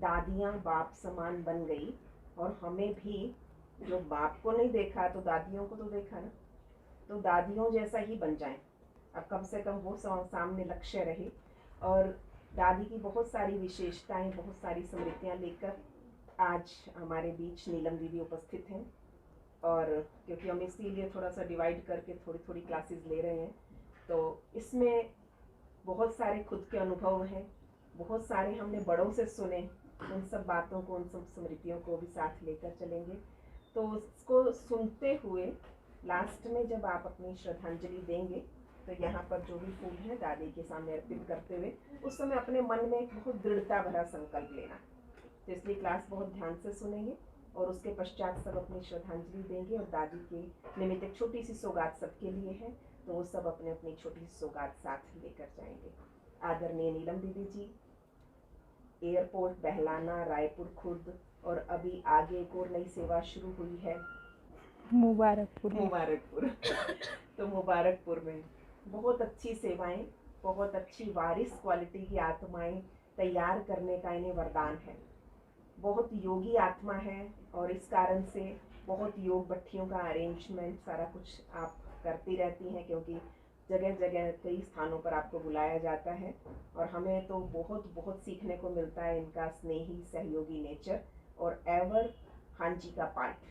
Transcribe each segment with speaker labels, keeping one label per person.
Speaker 1: दादियाँ बाप समान बन गई और हमें भी, जो बाप को नहीं देखा तो दादियों को तो देखा ना, तो दादियों जैसा ही बन जाएं। अब कम से कम वो सामने लक्ष्य रहे। और दादी की बहुत सारी विशेषताएं, बहुत सारी स्मृतियां लेकर आज हमारे बीच नीलम दीदी उपस्थित हैं। और क्योंकि हम इसीलिए थोड़ा सा डिवाइड करके थोड़ी थोड़ी क्लासेस ले रहे हैं, तो इसमें बहुत सारे खुद के अनुभव हैं, बहुत सारे हमने बड़ों से सुने, उन सब बातों को, उन सब स्मृतियों को भी साथ लेकर चलेंगे। तो उसको सुनते हुए लास्ट में जब आप अपनी श्रद्धांजलि देंगे तो यहाँ पर जो भी फूल है दादी के सामने अर्पित करते हुए उस समय अपने मन में एक बहुत दृढ़ता भरा संकल्प लेना। तो इसलिए क्लास बहुत ध्यान से सुनेंगे और उसके पश्चात सब अपनी श्रद्धांजलि देंगे और दादी के निमित्त एक छोटी सी सौगात सबके लिए है, तो वो सब अपने अपनी छोटी सी सौगात साथ लेकर जाएंगे। आदरणीय नीलम दीदी जी, एयरपोर्ट बहलाना, रायपुर खुर्द, और अभी आगे एक और नई सेवा शुरू हुई है मुबारकपुर। तो मुबारकपुर में बहुत अच्छी सेवाएं, बहुत अच्छी वारिस क्वालिटी की आत्माएं तैयार करने का इन्हें वरदान है। बहुत योगी आत्मा है और इस कारण से बहुत योग भट्टियों का अरेंजमेंट सारा कुछ आप करती रहती हैं, क्योंकि जगह जगह कई स्थानों पर आपको बुलाया जाता है और हमें तो बहुत बहुत सीखने को मिलता है इनका स्नेही सहयोगी नेचर और एवर हाँ जी का पार्ट।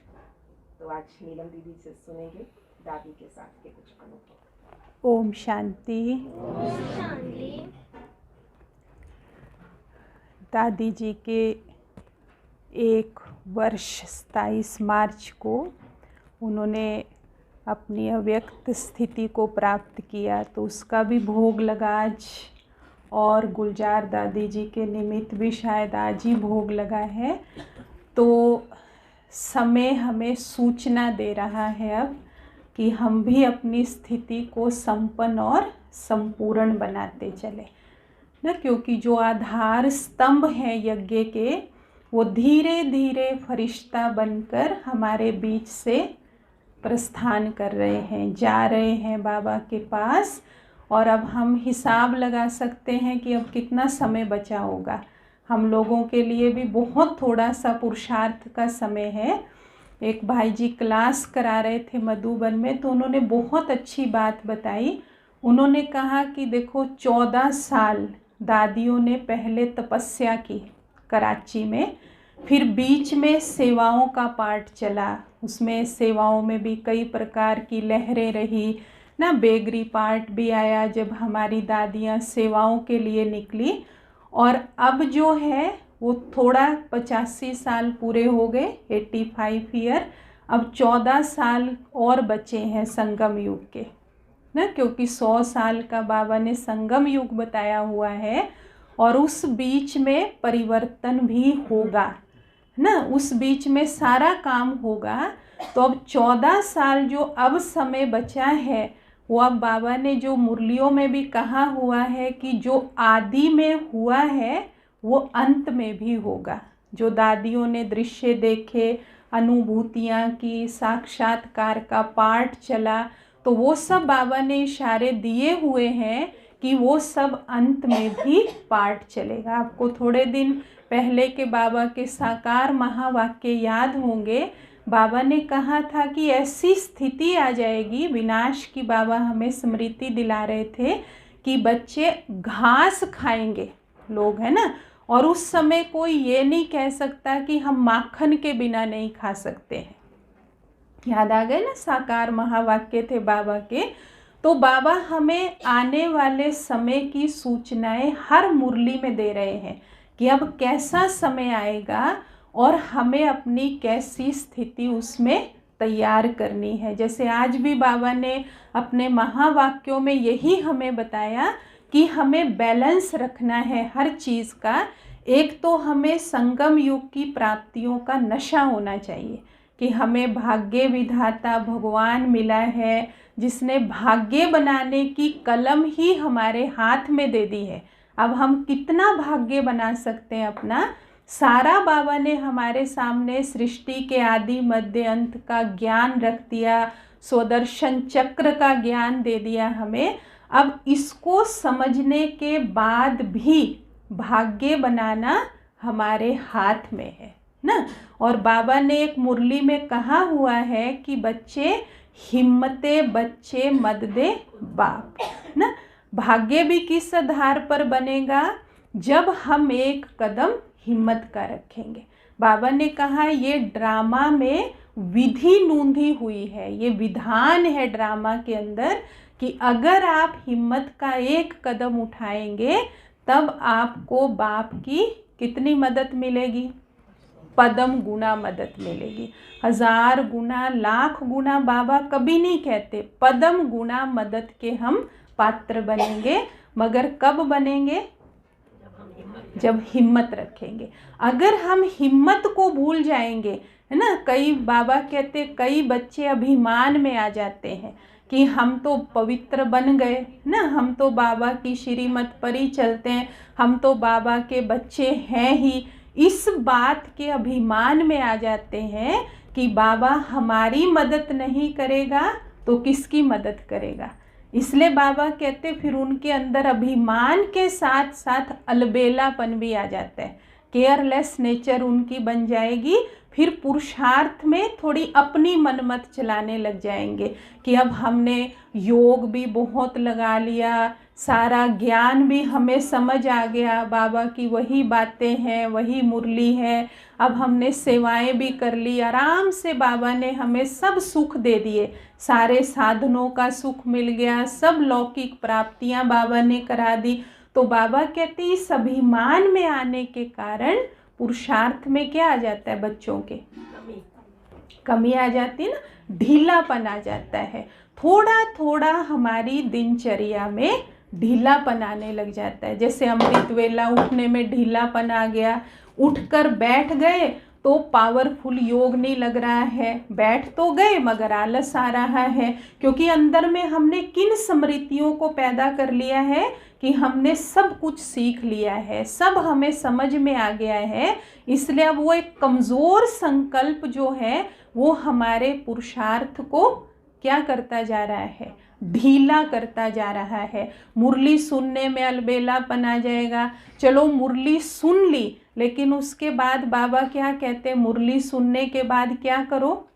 Speaker 1: तो आज नीलम दीदी से सुनेंगे दादी के साथ के कुछ अनुभव।
Speaker 2: ओम शांति। दादी जी के 1 वर्ष 27 मार्च को उन्होंने अपनी अव्यक्त स्थिति को प्राप्त किया, तो उसका भी भोग लगा आज। और गुलजार दादी जी के निमित्त भी शायद आज ही भोग लगा है। तो समय हमें सूचना दे रहा है अब कि हम भी अपनी स्थिति को संपन्न और संपूर्ण बनाते चले ना, क्योंकि जो आधार स्तंभ हैं यज्ञ के, वो धीरे धीरे फरिश्ता बनकर हमारे बीच से प्रस्थान कर रहे हैं, जा रहे हैं बाबा के पास। और अब हम हिसाब लगा सकते हैं कि अब कितना समय बचा होगा। हम लोगों के लिए भी बहुत थोड़ा सा पुरुषार्थ का समय है। एक भाई जी क्लास करा रहे थे मधुबन में, तो उन्होंने बहुत अच्छी बात बताई। उन्होंने कहा कि देखो 14 साल दादियों ने पहले तपस्या की कराची में, फिर बीच में सेवाओं का पार्ट चला, उसमें सेवाओं में भी कई प्रकार की लहरें रही ना। बेगरी पार्ट भी आया जब हमारी दादियाँ सेवाओं के लिए निकली। और अब जो है वो थोड़ा 85 साल पूरे हो गए, 85 ईयर। अब 14 साल और बचे हैं संगम युग के ना, क्योंकि 100 साल का बाबा ने संगम युग बताया हुआ है और उस बीच में परिवर्तन भी होगा ना, उस बीच में सारा काम होगा। तो अब 14 साल जो अब समय बचा है, वो अब बाबा ने जो मुरलियों में भी कहा हुआ है कि जो आदि में हुआ है वो अंत में भी होगा। जो दादियों ने दृश्य देखे, अनुभूतियाँ की, साक्षात्कार का पाठ चला, तो वो सब बाबा ने इशारे दिए हुए हैं कि वो सब अंत में भी पाठ चलेगा। आपको थोड़े दिन पहले के बाबा के साकार महावाक्य याद होंगे। बाबा ने कहा था कि ऐसी स्थिति आ जाएगी विनाश की, बाबा हमें स्मृति दिला रहे थे कि बच्चे घास खाएंगे लोग, है ना। और उस समय कोई ये नहीं कह सकता कि हम माखन के बिना नहीं खा सकते हैं। याद आ गए ना, साकार महावाक्य थे बाबा के। तो बाबा हमें आने वाले समय की सूचनाएं हर मुरली में दे रहे हैं कि अब कैसा समय आएगा और हमें अपनी कैसी स्थिति उसमें तैयार करनी है। जैसे आज भी बाबा ने अपने महावाक्यों में यही हमें बताया कि हमें बैलेंस रखना है हर चीज़ का। एक तो हमें संगम युग की प्राप्तियों का नशा होना चाहिए कि हमें भाग्य विधाता भगवान मिला है, जिसने भाग्य बनाने की कलम ही हमारे हाथ में दे दी है। अब हम कितना भाग्य बना सकते हैं अपना, सारा बाबा ने हमारे सामने सृष्टि के आदि मध्य अंत का ज्ञान रख दिया, स्वदर्शन चक्र का ज्ञान दे दिया हमें। अब इसको समझने के बाद भी भाग्य बनाना हमारे हाथ में है ना। और बाबा ने एक मुरली में कहा हुआ है कि बच्चे हिम्मते बच्चे मद दे बाप ना। भाग्य भी किस आधार पर बनेगा, जब हम एक कदम हिम्मत का रखेंगे। बाबा ने कहा ये ड्रामा में विधि नूंधी हुई है, ये विधान है ड्रामा के अंदर कि अगर आप हिम्मत का एक कदम उठाएंगे तब आपको बाप की कितनी मदद मिलेगी, पदम गुना मदद मिलेगी। 1000 गुना, लाख गुना बाबा कभी नहीं कहते, पदम गुना मदद के हम पात्र बनेंगे। मगर कब बनेंगे, जब हिम्मत रखेंगे। अगर हम हिम्मत को भूल जाएंगे, है ना, कई बाबा कहते कई बच्चे अभिमान में आ जाते हैं कि हम तो पवित्र बन गए ना, हम तो बाबा की श्रीमत पर ही चलते हैं, हम तो बाबा के बच्चे हैं ही। इस बात के अभिमान में आ जाते हैं कि बाबा हमारी मदद नहीं करेगा तो किसकी मदद करेगा। इसलिए बाबा कहते फिर उनके अंदर अभिमान के साथ साथ अलबेलापन भी आ जाता है, केयरलेस नेचर उनकी बन जाएगी। फिर पुरुषार्थ में थोड़ी अपनी मनमत चलाने लग जाएंगे कि अब हमने योग भी बहुत लगा लिया, सारा ज्ञान भी हमें समझ आ गया, बाबा की वही बातें हैं, वही मुरली है, अब हमने सेवाएं भी कर ली, आराम से बाबा ने हमें सब सुख दे दिए, सारे साधनों का सुख मिल गया, सब लौकिक प्राप्तियां बाबा ने करा दी। तो बाबा कहते हैं इस अभिमान में आने के कारण पुरुषार्थ में क्या आ जाता है, बच्चों के कमी आ जाती है ना, ढीलापन आ जाता है। थोड़ा थोड़ा हमारी दिनचर्या में ढीलापन आने लग जाता है। जैसे अमृत वेला उठने में ढीलापन आ गया, उठकर बैठ गए तो पावरफुल योग नहीं लग रहा है, बैठ तो गए मगर आलस आ रहा है, क्योंकि अंदर में हमने किन स्मृतियों को पैदा कर लिया है कि हमने सब कुछ सीख लिया है, सब हमें समझ में आ गया है। इसलिए अब वो एक कमज़ोर संकल्प जो है वो हमारे पुरुषार्थ को क्या करता जा रहा है, ढीला करता जा रहा है। मुरली सुनने में अलबेलापन आ जाएगा। चलो मुरली सुन ली, लेकिन उसके बाद बाबा क्या कहते हैं, मुरली सुनने के बाद क्या करो,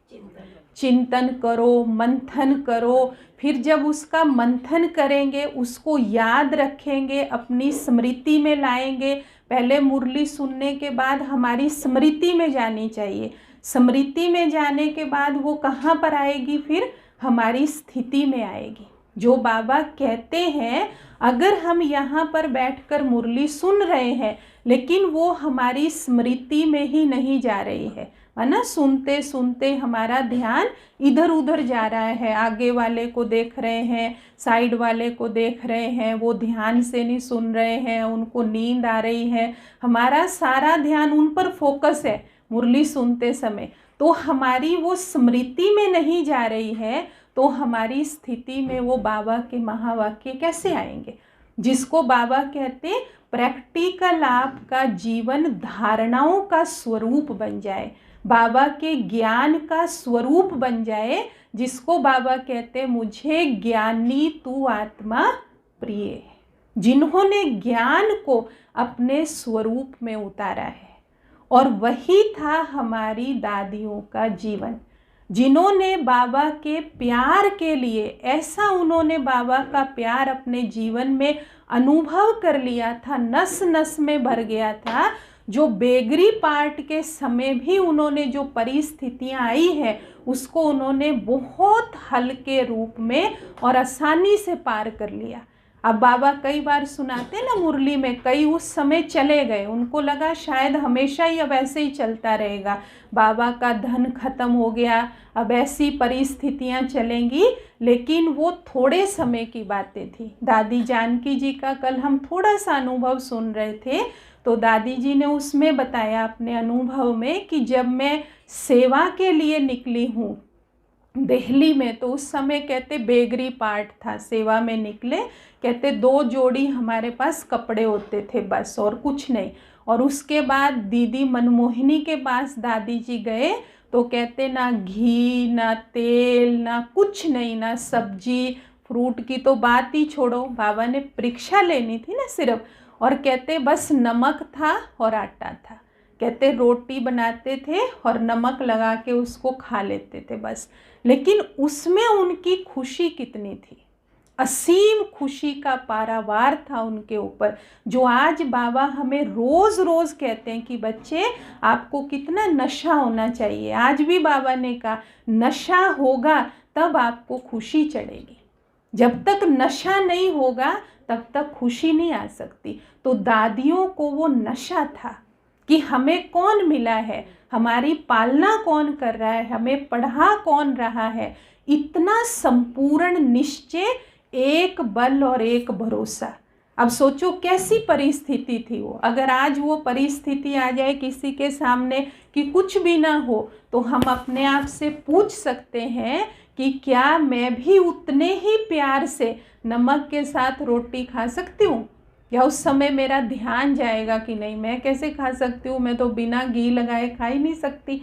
Speaker 2: चिंतन करो, मंथन करो। फिर जब उसका मंथन करेंगे, उसको याद रखेंगे, अपनी स्मृति में लाएंगे। पहले मुरली सुनने के बाद हमारी स्मृति में जानी चाहिए, स्मृति में जाने के बाद वो कहाँ पर आएगी, फिर हमारी स्थिति में आएगी। जो बाबा कहते हैं अगर हम यहाँ पर बैठकर मुरली सुन रहे हैं लेकिन वो हमारी स्मृति में ही नहीं जा रही है ना, सुनते सुनते हमारा ध्यान इधर उधर जा रहा है, आगे वाले को देख रहे हैं, साइड वाले को देख रहे हैं, वो ध्यान से नहीं सुन रहे हैं, उनको नींद आ रही है, हमारा सारा ध्यान उन पर फोकस है मुरली सुनते समय, तो हमारी वो स्मृति में नहीं जा रही है, तो हमारी स्थिति में वो बाबा के महावाक्य कैसे आएंगे। जिसको बाबा कहते प्रैक्टिकल आपका जीवन धारणाओं का स्वरूप बन जाए, बाबा के ज्ञान का स्वरूप बन जाए, जिसको बाबा कहते मुझे ज्ञानी तू आत्मा प्रिय है। जिन्होंने ज्ञान को अपने स्वरूप में उतारा है, और वही था हमारी दादियों का जीवन, जिन्होंने बाबा के प्यार के लिए ऐसा उन्होंने बाबा का प्यार अपने जीवन में अनुभव कर लिया था, नस नस में भर गया था। जो बेगरी पार्ट के समय भी उन्होंने जो परिस्थितियां आई है उसको उन्होंने बहुत हल्के रूप में और आसानी से पार कर लिया। अब बाबा कई बार सुनाते ना मुरली में, कई उस समय चले गए, उनको लगा शायद हमेशा ही अब ऐसे ही चलता रहेगा, बाबा का धन खत्म हो गया, अब ऐसी परिस्थितियां चलेंगी, लेकिन वो थोड़े समय की बातें थी। दादी जानकी जी का कल हम थोड़ा सा अनुभव सुन रहे थे, तो दादी जी ने उसमें बताया अपने अनुभव में कि जब मैं सेवा के लिए निकली हूँ दिल्ली में, तो उस समय कहते बेगरी पार्ट था, सेवा में निकले, कहते 2 जोड़ी हमारे पास कपड़े होते थे बस, और कुछ नहीं। और उसके बाद दीदी मनमोहिनी के पास दादी जी गए, तो कहते ना घी ना तेल ना कुछ नहीं, ना सब्जी, फ्रूट की तो बात ही छोड़ो, बाबा ने परीक्षा लेनी थी ना सिर्फ। और कहते बस नमक था और आटा था। कहते रोटी बनाते थे और नमक लगा के उसको खा लेते थे बस। लेकिन उसमें उनकी खुशी कितनी थी, असीम खुशी का पारावार था उनके ऊपर, जो आज बाबा हमें रोज़ रोज़ कहते हैं कि बच्चे आपको कितना नशा होना चाहिए। आज भी बाबा ने कहा नशा होगा तब आपको खुशी चढ़ेगी, जब तक नशा नहीं होगा तब तक खुशी नहीं आ सकती। तो दादियों को वो नशा था कि हमें कौन मिला है, हमारी पालना कौन कर रहा है, हमें पढ़ा कौन रहा है। इतना संपूर्ण निश्चय, एक बल और एक भरोसा। अब सोचो कैसी परिस्थिति थी वो। अगर आज वो परिस्थिति आ जाए किसी के सामने कि कुछ भी ना हो, तो हम अपने आप से पूछ सकते हैं कि क्या मैं भी उतने ही प्यार से नमक के साथ रोटी खा सकती हूँ? या उस समय मेरा ध्यान जाएगा कि नहीं मैं कैसे खा सकती हूँ, मैं तो बिना घी लगाए खा ही नहीं सकती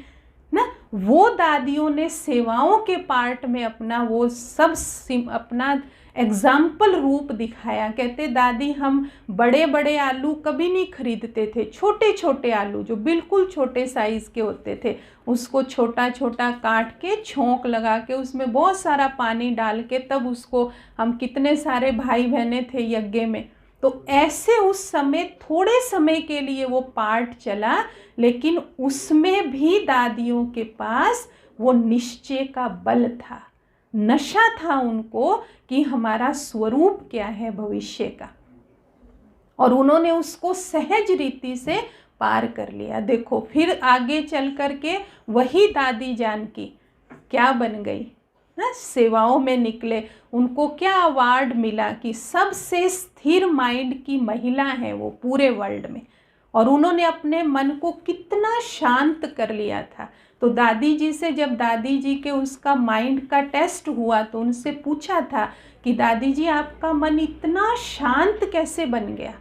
Speaker 2: ना। वो दादियों ने सेवाओं के पार्ट में अपना वो सब अपना एग्जाम्पल रूप दिखाया। कहते दादी हम बड़े बड़े आलू कभी नहीं खरीदते थे, छोटे छोटे आलू जो बिल्कुल छोटे साइज़ के होते थे, उसको छोटा छोटा काट के छोंक लगा के उसमें बहुत सारा पानी डाल के तब उसको हम कितने सारे भाई बहनें थे यज्ञ में, तो ऐसे उस समय थोड़े समय के लिए वो पार्ट चला। लेकिन उसमें भी दादियों के पास वो निश्चय का बल था, नशा था उनको कि हमारा स्वरूप क्या है भविष्य का, और उन्होंने उसको सहज रीति से पार कर लिया। देखो फिर आगे चल कर के वही दादी जानकी क्या बन गई ना, सेवाओं में निकले, उनको क्या अवार्ड मिला कि सबसे स्थिर माइंड की महिला है वो पूरे वर्ल्ड में। और उन्होंने अपने मन को कितना शांत कर लिया था। तो दादी जी से जब दादी जी के उसका माइंड का टेस्ट हुआ तो उनसे पूछा था कि दादी जी आपका मन इतना शांत कैसे बन गया?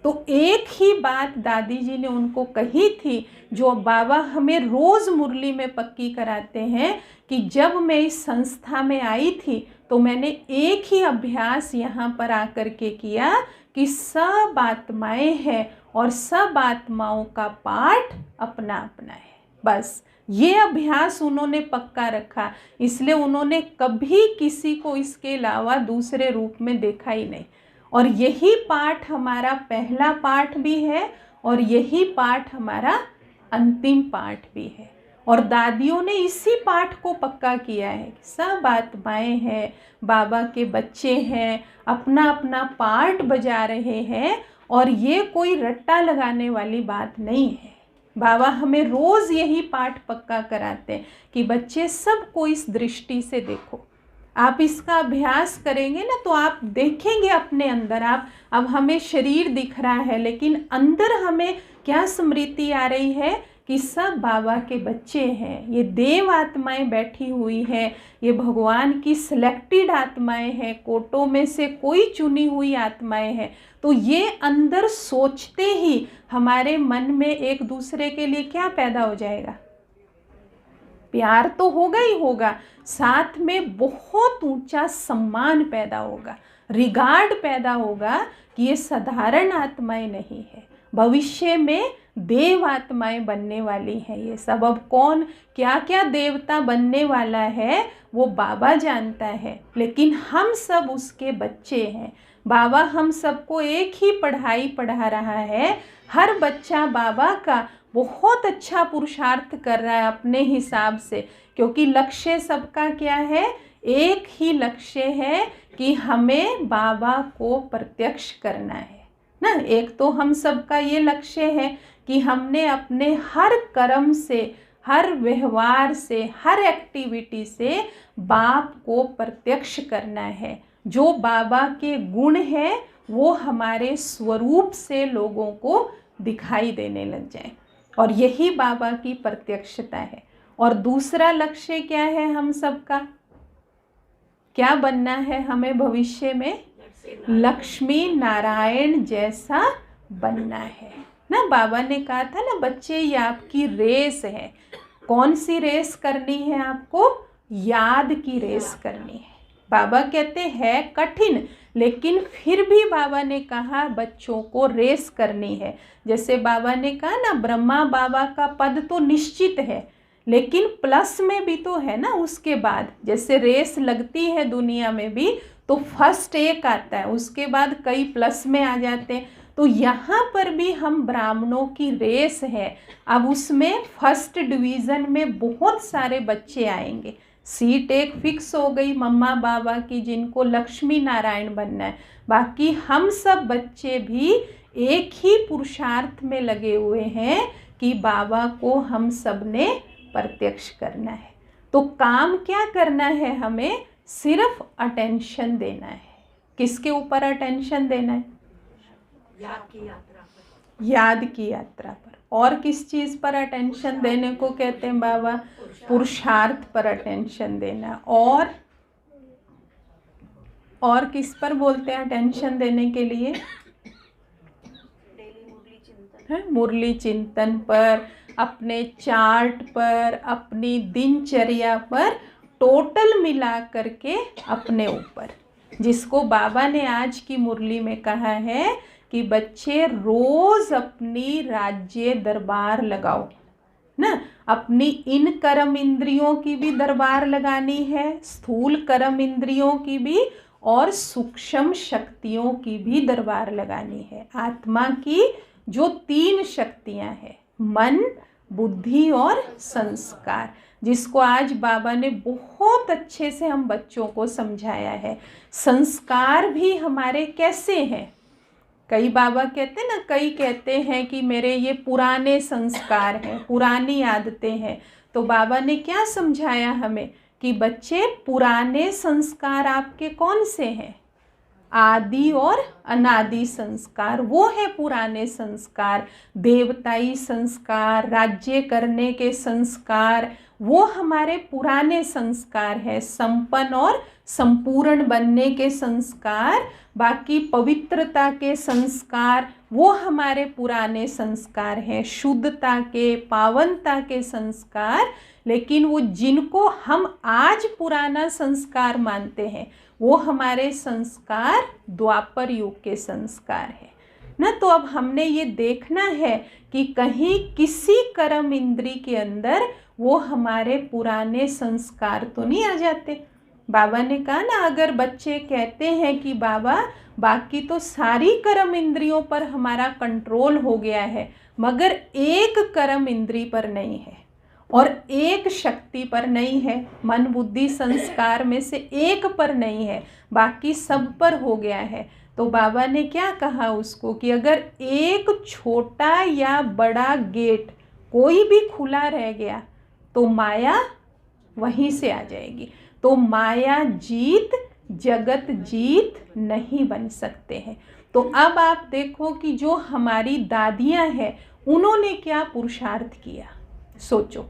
Speaker 2: तो एक ही बात दादी जी ने उनको कही थी जो बाबा हमें रोज़ मुरली में पक्की कराते हैं कि जब मैं इस संस्था में आई थी तो मैंने एक ही अभ्यास यहाँ पर आकर के किया कि सब आत्माएं हैं और सब आत्माओं का पाठ अपना अपना है। बस ये अभ्यास उन्होंने पक्का रखा, इसलिए उन्होंने कभी किसी को इसके अलावा दूसरे रूप में देखा ही नहीं। और यही पाठ हमारा पहला पाठ भी है और यही पाठ हमारा अंतिम पाठ भी है। और दादियों ने इसी पाठ को पक्का किया है कि सब आत्माएं हैं, बाबा के बच्चे हैं, अपना अपना पार्ट बजा रहे हैं। और ये कोई रट्टा लगाने वाली बात नहीं है। बाबा हमें रोज़ यही पाठ पक्का कराते हैं कि बच्चे सबको इस दृष्टि से देखो। आप इसका अभ्यास करेंगे ना तो आप देखेंगे अपने अंदर। आप अब हमें शरीर दिख रहा है लेकिन अंदर हमें क्या स्मृति आ रही है कि सब बाबा के बच्चे हैं, ये देव आत्माएं बैठी हुई हैं, ये भगवान की सिलेक्टेड आत्माएं हैं, कोटों में से कोई चुनी हुई आत्माएं हैं। तो ये अंदर सोचते ही हमारे मन में एक दूसरे के लिए क्या पैदा हो जाएगा? प्यार तो होगा ही होगा, साथ में बहुत ऊंचा सम्मान पैदा होगा, रिगार्ड पैदा होगा कि ये साधारण आत्माएं नहीं है, भविष्य में देव आत्माएं बनने वाली हैं ये सब। अब कौन क्या क्या देवता बनने वाला है वो बाबा जानता है, लेकिन हम सब उसके बच्चे हैं। बाबा हम सबको एक ही पढ़ाई पढ़ा रहा है। हर बच्चा बाबा का बहुत अच्छा पुरुषार्थ कर रहा है अपने हिसाब से, क्योंकि लक्ष्य सबका क्या है? एक ही लक्ष्य है कि हमें बाबा को प्रत्यक्ष करना है ना। एक तो हम सबका ये लक्ष्य है कि हमने अपने हर कर्म से, हर व्यवहार से, हर एक्टिविटी से बाप को प्रत्यक्ष करना है। जो बाबा के गुण हैं वो हमारे स्वरूप से लोगों को दिखाई देने लग जाए, और यही बाबा की प्रत्यक्षता है। और दूसरा लक्ष्य क्या है हम सबका? क्या बनना है हमें भविष्य में? लक्ष्मी नारायण जैसा बनना है ना। बाबा ने कहा था ना बच्चे ये आपकी रेस है। कौन सी रेस करनी है आपको? याद की रेस करनी है बाबा कहते हैं कठिन, लेकिन फिर भी बाबा ने कहा बच्चों को रेस करनी है। जैसे बाबा ने कहा ना, ब्रह्मा बाबा का पद तो निश्चित है, लेकिन प्लस में भी तो है ना उसके बाद। जैसे रेस लगती है दुनिया में भी, तो फर्स्ट एक आता है, उसके बाद कई प्लस में आ जाते हैं। तो यहाँ पर भी हम ब्राह्मणों की रेस है। अब उसमें फर्स्ट डिवीज़न में बहुत सारे बच्चे आएंगे। सीट एक फिक्स हो गई मम्मा बाबा की, जिनको लक्ष्मी नारायण बनना है। बाकी हम सब बच्चे भी एक ही पुरुषार्थ में लगे हुए हैं कि बाबा को हम सब ने प्रत्यक्ष करना है। तो काम क्या करना है, हमें सिर्फ अटेंशन देना है। किसके ऊपर अटेंशन देना है?
Speaker 3: याद की यात्रा पर।
Speaker 2: याद की यात्रा पर। और किस चीज़ पर अटेंशन देने को कहते हैं बाबा? पुरुषार्थ पर अटेंशन देना। और किस पर बोलते हैं अटेंशन देने के लिए?
Speaker 3: डेली मुरली चिंतन
Speaker 2: है, मुरली चिंतन पर, अपने चार्ट पर, अपनी दिनचर्या पर, टोटल मिला करके अपने ऊपर। जिसको बाबा ने आज की मुरली में कहा है कि बच्चे रोज अपनी राज्य दरबार लगाओ ना। अपनी इन कर्म इंद्रियों की भी दरबार लगानी है, स्थूल कर्म इंद्रियों की भी, और सूक्ष्म शक्तियों की भी दरबार लगानी है। आत्मा की जो 3 शक्तियां हैं, मन, बुद्धि और संस्कार, जिसको आज बाबा ने बहुत अच्छे से हम बच्चों को समझाया है। संस्कार भी हमारे कैसे हैं? कई बाबा कहते हैं ना, कई कहते हैं कि मेरे ये पुराने संस्कार हैं, पुरानी आदतें हैं। तो बाबा ने क्या समझाया हमें कि बच्चे, पुराने संस्कार आपके कौन से हैं? आदि और अनादि संस्कार, वो है पुराने संस्कार। देवताई संस्कार, राज्य करने के संस्कार, वो हमारे पुराने संस्कार है। संपन्न और संपूर्ण बनने के संस्कार, बाकी पवित्रता के संस्कार, वो हमारे पुराने संस्कार हैं। शुद्धता के, पावनता के संस्कार। लेकिन वो जिनको हम आज पुराना संस्कार मानते हैं, वो हमारे संस्कार द्वापर युग के संस्कार है ना। तो अब हमने ये देखना है कि कहीं किसी कर्म इंद्री के अंदर वो हमारे पुराने संस्कार तो नहीं आ जाते। बाबा ने कहा ना, अगर बच्चे कहते हैं कि बाबा बाकी तो सारी कर्म इंद्रियों पर हमारा कंट्रोल हो गया है, मगर एक कर्म इंद्री पर नहीं है और एक शक्ति पर नहीं है, मन बुद्धि संस्कार में से एक पर नहीं है, बाकी सब पर हो गया है। तो बाबा ने क्या कहा उसको कि अगर एक छोटा या बड़ा गेट कोई भी खुला रह गया तो माया वहीं से आ जाएगी। तो माया जीत, जगत जीत नहीं बन सकते हैं। तो अब आप देखो कि जो हमारी दादियाँ हैं, उन्होंने क्या पुरुषार्थ किया, सोचो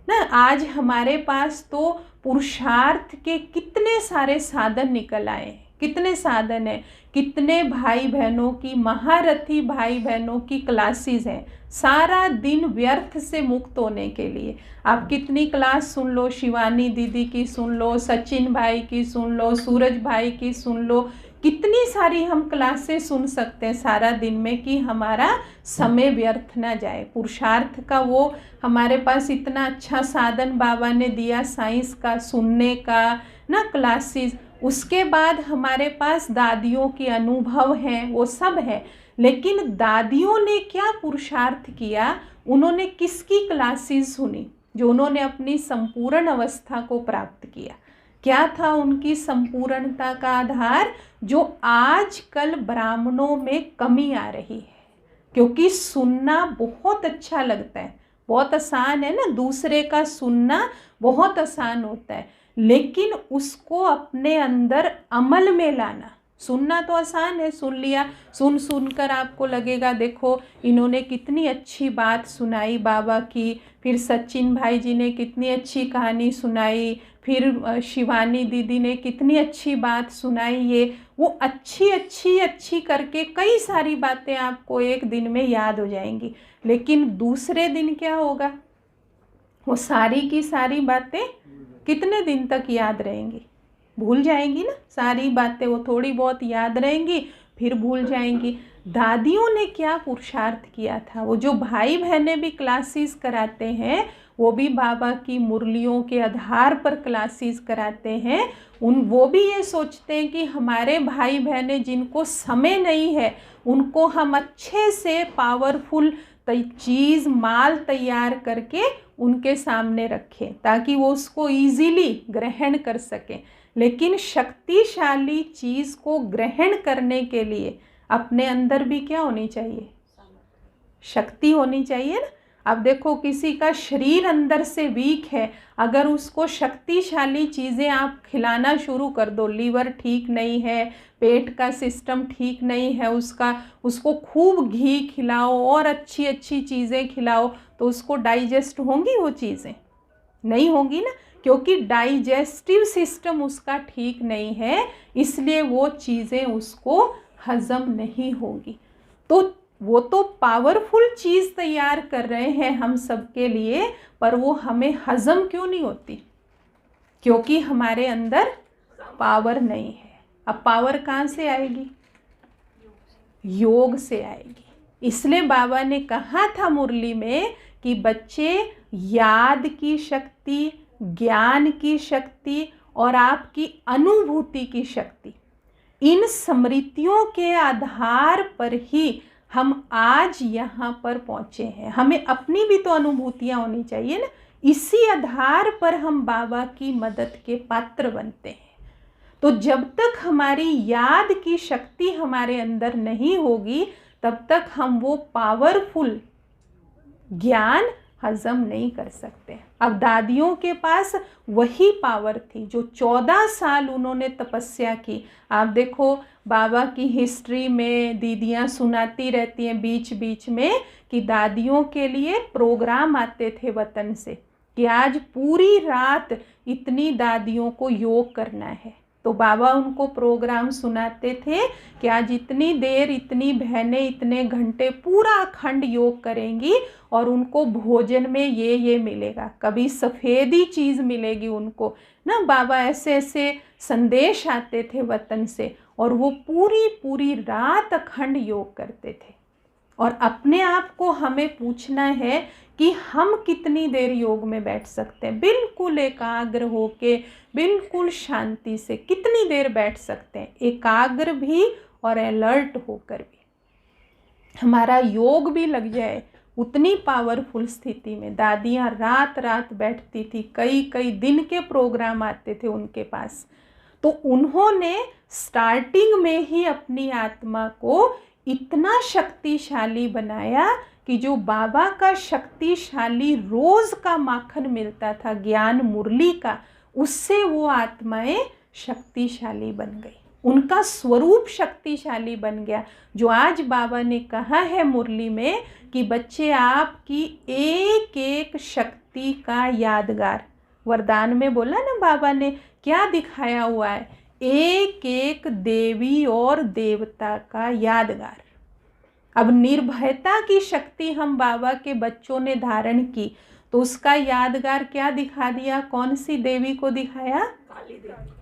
Speaker 2: ना। आज हमारे पास तो पुरुषार्थ के कितने सारे साधन निकल आए हैं, कितने साधन हैं, कितने भाई बहनों की, महारथी भाई बहनों की क्लासेस हैं सारा दिन व्यर्थ से मुक्त होने के लिए। आप कितनी क्लास सुन लो, शिवानी दीदी की सुन लो, सचिन भाई की सुन लो, सूरज भाई की सुन लो, कितनी सारी हम क्लासेस सुन सकते हैं सारा दिन में कि हमारा समय व्यर्थ ना जाए। पुरुषार्थ का वो हमारे पास इतना अच्छा साधन बाबा ने दिया, साइंस का सुनने का ना क्लासेस। उसके बाद हमारे पास दादियों के अनुभव हैं, वो सब है। लेकिन दादियों ने क्या पुरुषार्थ किया, उन्होंने किसकी क्लासेस सुनी? जो उन्होंने अपनी संपूर्ण अवस्था को प्राप्त किया। क्या था उनकी संपूर्णता का आधार? जो आजकल ब्राह्मणों में कमी आ रही है, क्योंकि सुनना बहुत अच्छा लगता है, बहुत आसान है ना, दूसरे का सुनना बहुत आसान होता है, लेकिन उसको अपने अंदर अमल में लाना। सुनना तो आसान है, सुन लिया, सुनकर आपको लगेगा देखो इन्होंने कितनी अच्छी बात सुनाई बाबा की, फिर सचिन भाई जी ने कितनी अच्छी कहानी सुनाई, फिर शिवानी दीदी ने कितनी अच्छी बात सुनाई। ये वो अच्छी करके कई सारी बातें आपको एक दिन में याद हो जाएंगी, लेकिन दूसरे दिन क्या होगा? वो सारी की सारी बातें कितने दिन तक याद रहेंगी? भूल जाएंगी ना सारी बातें, वो थोड़ी बहुत याद रहेंगी फिर भूल जाएंगी। दादियों ने क्या पुरुषार्थ किया था, वो जो भाई बहनें भी क्लासेस कराते हैं वो भी बाबा की मुरलियों के आधार पर क्लासेस कराते हैं। वो भी ये सोचते हैं कि हमारे भाई बहनें जिनको समय नहीं है उनको हम अच्छे से पावरफुल चीज़ माल तैयार करके उनके सामने रखें ताकि वो उसको इजीली ग्रहण कर सकें। लेकिन शक्तिशाली चीज़ को ग्रहण करने के लिए अपने अंदर भी क्या होनी चाहिए, शक्ति होनी चाहिए ना। अब देखो किसी का शरीर अंदर से वीक है, अगर उसको शक्तिशाली चीज़ें आप खिलाना शुरू कर दो, लीवर ठीक नहीं है, पेट का सिस्टम ठीक नहीं है उसको खूब घी खिलाओ और अच्छी अच्छी चीज़ें खिलाओ तो उसको डाइजेस्ट होंगी वो चीज़ें? नहीं होंगी ना, क्योंकि डाइजेस्टिव सिस्टम उसका ठीक नहीं है, इसलिए वो चीज़ें उसको हजम नहीं होगी। तो वो तो पावरफुल चीज़ तैयार कर रहे हैं हम सबके लिए, पर वो हमें हजम क्यों नहीं होती? क्योंकि हमारे अंदर पावर नहीं है। अब पावर कहाँ से आएगी? योग से आएगी। इसलिए बाबा ने कहा था मुरली में कि बच्चे याद की शक्ति, ज्ञान की शक्ति और आपकी अनुभूति की शक्ति, इन स्मृतियों के आधार पर ही हम आज यहाँ पर पहुँचे हैं। हमें अपनी भी तो अनुभूतियाँ होनी चाहिए ना, इसी आधार पर हम बाबा की मदद के पात्र बनते हैं। तो जब तक हमारी याद की शक्ति हमारे अंदर नहीं होगी तब तक हम वो पावरफुल ज्ञान हजम नहीं कर सकते। अब दादियों के पास वही पावर थी जो 14 साल उन्होंने तपस्या की। आप देखो बाबा की हिस्ट्री में दीदियाँ सुनाती रहती हैं बीच बीच में कि दादियों के लिए प्रोग्राम आते थे वतन से कि आज पूरी रात इतनी दादियों को योग करना है। तो बाबा उनको प्रोग्राम सुनाते थे कि आज इतनी देर इतनी बहनें इतने घंटे पूरा अखंड योग करेंगी और उनको भोजन में ये मिलेगा, कभी सफ़ेदी चीज़ मिलेगी उनको ना। बाबा ऐसे ऐसे संदेश आते थे वतन से और वो पूरी रात अखंड योग करते थे। और अपने आप को हमें पूछना है कि हम कितनी देर योग में बैठ सकते हैं, बिल्कुल एकाग्र होके, बिल्कुल शांति से कितनी देर बैठ सकते हैं, एकाग्र भी और अलर्ट होकर भी। हमारा योग भी लग जाए उतनी पावरफुल स्थिति में। दादियाँ रात रात बैठती थी, कई दिन के प्रोग्राम आते थे उनके पास। तो उन्होंने स्टार्टिंग में ही अपनी आत्मा को इतना शक्तिशाली बनाया कि जो बाबा का शक्तिशाली रोज़ का माखन मिलता था ज्ञान मुरली का, उससे वो आत्माएं शक्तिशाली बन गई, उनका स्वरूप शक्तिशाली बन गया। जो आज बाबा ने कहा है मुरली में कि बच्चे आपकी एक एक शक्ति का यादगार, वरदान में बोला ना बाबा ने, क्या दिखाया हुआ है? एक एक देवी और देवता का यादगार। अब निर्भयता की शक्ति हम बाबा के बच्चों ने धारण की तो उसका यादगार क्या दिखा दिया? कौन सी देवी को दिखाया?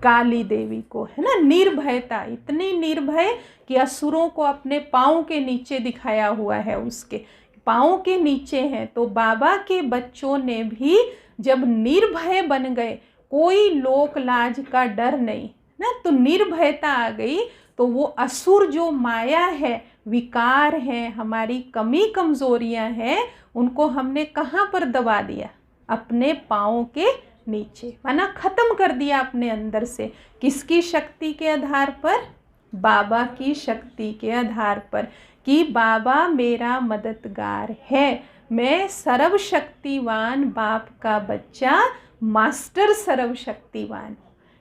Speaker 2: काली देवी को, है ना। निर्भयता, इतनी निर्भय कि असुरों को अपने पाँव के नीचे दिखाया हुआ है, उसके पाँव के नीचे हैं। तो बाबा के बच्चों ने भी जब निर्भय बन गए, कोई लोक लाज का डर नहीं ना, तो निर्भयता आ गई, तो वो असुर जो माया है, विकार है, हमारी कमी कमजोरियां हैं, उनको हमने कहाँ पर दबा दिया? अपने पाँव के नीचे, माना खत्म कर दिया अपने अंदर से। किसकी शक्ति के आधार पर? बाबा की शक्ति के आधार पर कि बाबा मेरा मददगार है, मैं सर्वशक्तिवान बाप का बच्चा, मास्टर सर्वशक्तिवान।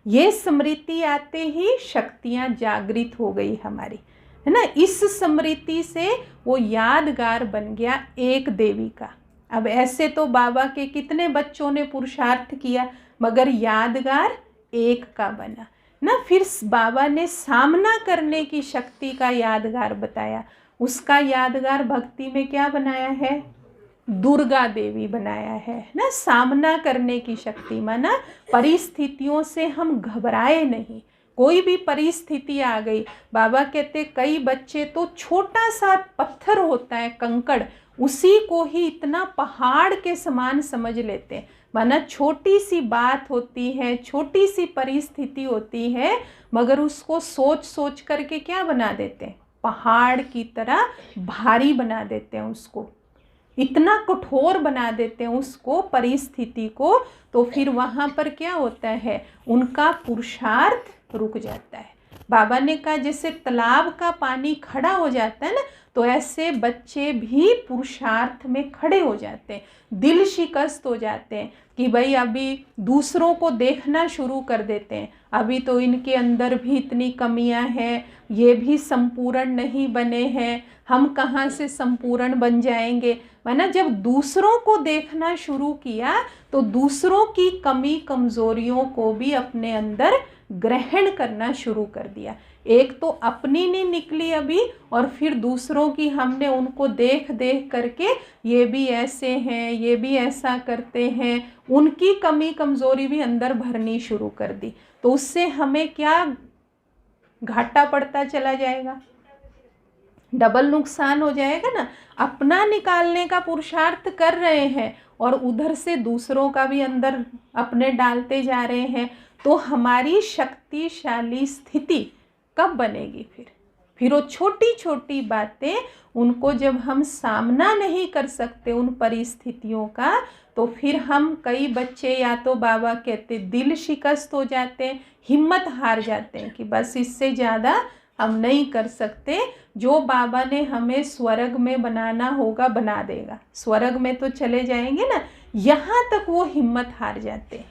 Speaker 2: ये स्मृति आते ही शक्तियाँ जागृत हो गई हमारी, है ना। इस स्मृति से वो यादगार बन गया एक देवी का। अब ऐसे तो बाबा के कितने बच्चों ने पुरुषार्थ किया, मगर यादगार एक का बना ना। फिर बाबा ने सामना करने की शक्ति का यादगार बताया, उसका यादगार भक्ति में क्या बनाया है? दुर्गा देवी बनाया है ना, सामना करने की शक्ति। माना परिस्थितियों से हम घबराए नहीं, कोई भी परिस्थिति आ गई। बाबा कहते कई बच्चे तो छोटा सा पत्थर होता है, कंकड़, उसी को ही इतना पहाड़ के समान समझ लेते हैं। माना छोटी सी बात होती है, छोटी सी परिस्थिति होती है, मगर उसको सोच सोच करके क्या बना देते हैं, पहाड़ की तरह भारी बना देते हैं, उसको इतना कठोर बना देते हैं उसको, परिस्थिति को। तो फिर वहाँ पर क्या होता है, उनका पुरुषार्थ रुक जाता है। बाबा ने कहा जैसे तालाब का पानी खड़ा हो जाता है ना, तो ऐसे बच्चे भी पुरुषार्थ में खड़े हो जाते हैं, दिल शिकस्त हो जाते हैं कि भाई अभी दूसरों को देखना शुरू कर देते हैं, अभी तो इनके अंदर भी इतनी कमियां हैं, ये भी संपूर्ण नहीं बने हैं, हम कहाँ से संपूर्ण बन जाएंगे। माना जब दूसरों को देखना शुरू किया तो दूसरों की कमी कमज़ोरियों को भी अपने अंदर ग्रहण करना शुरू कर दिया। एक तो अपनी नहीं निकली अभी, और फिर दूसरों की हमने उनको देख देख करके ये भी ऐसे हैं, ये भी ऐसा करते हैं, उनकी कमी कमज़ोरी भी अंदर भरनी शुरू कर दी। तो उससे हमें क्या घाटा पड़ता चला जाएगा, डबल नुकसान हो जाएगा ना। अपना निकालने का पुरुषार्थ कर रहे हैं और उधर से दूसरों का भी अंदर अपने डालते जा रहे हैं, तो हमारी शक्तिशाली स्थिति कब बनेगी। फिर वो छोटी छोटी बातें, उनको जब हम सामना नहीं कर सकते उन परिस्थितियों का, तो फिर हम, कई बच्चे या तो बाबा कहते दिल शिकस्त हो जाते हैं, हिम्मत हार जाते हैं कि बस इससे ज़्यादा हम नहीं कर सकते, जो बाबा ने हमें स्वर्ग में बनाना होगा बना देगा, स्वर्ग में तो चले जाएंगे ना, यहाँ तक वो हिम्मत हार जाते हैं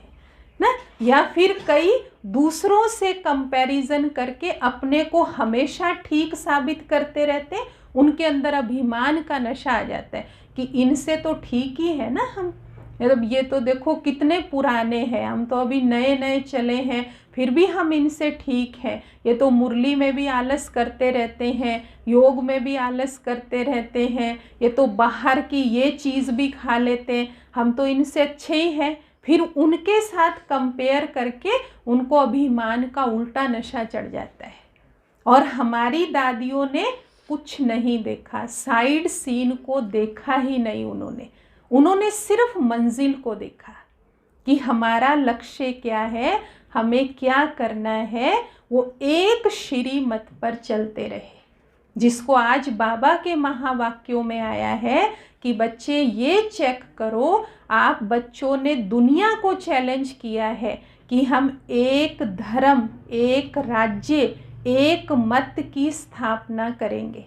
Speaker 2: ना। या फिर कई दूसरों से कंपैरिजन करके अपने को हमेशा ठीक साबित करते रहते हैं, उनके अंदर अभिमान का नशा आ जाता है कि इनसे तो ठीक ही है ना हम, मतलब ये तो देखो कितने पुराने हैं, हम तो अभी नए नए चले हैं, फिर भी हम इनसे ठीक हैं। ये तो मुरली में भी आलस करते रहते हैं, योग में भी आलस करते रहते हैं, ये तो बाहर की ये चीज़ भी खा लेते हैं, हम तो इनसे अच्छे ही हैं। फिर उनके साथ कंपेयर करके उनको अभिमान का उल्टा नशा चढ़ जाता है। और हमारी दादियों ने कुछ नहीं देखा, साइड सीन को देखा ही नहीं उन्होंने सिर्फ मंजिल को देखा कि हमारा लक्ष्य क्या है, हमें क्या करना है, वो एक श्रीमत पर चलते रहे, जिसको आज बाबा के महावाक्यों में आया है कि बच्चे ये चेक करो, आप बच्चों ने दुनिया को चैलेंज किया है कि हम एक धर्म, एक राज्य, एक मत की स्थापना करेंगे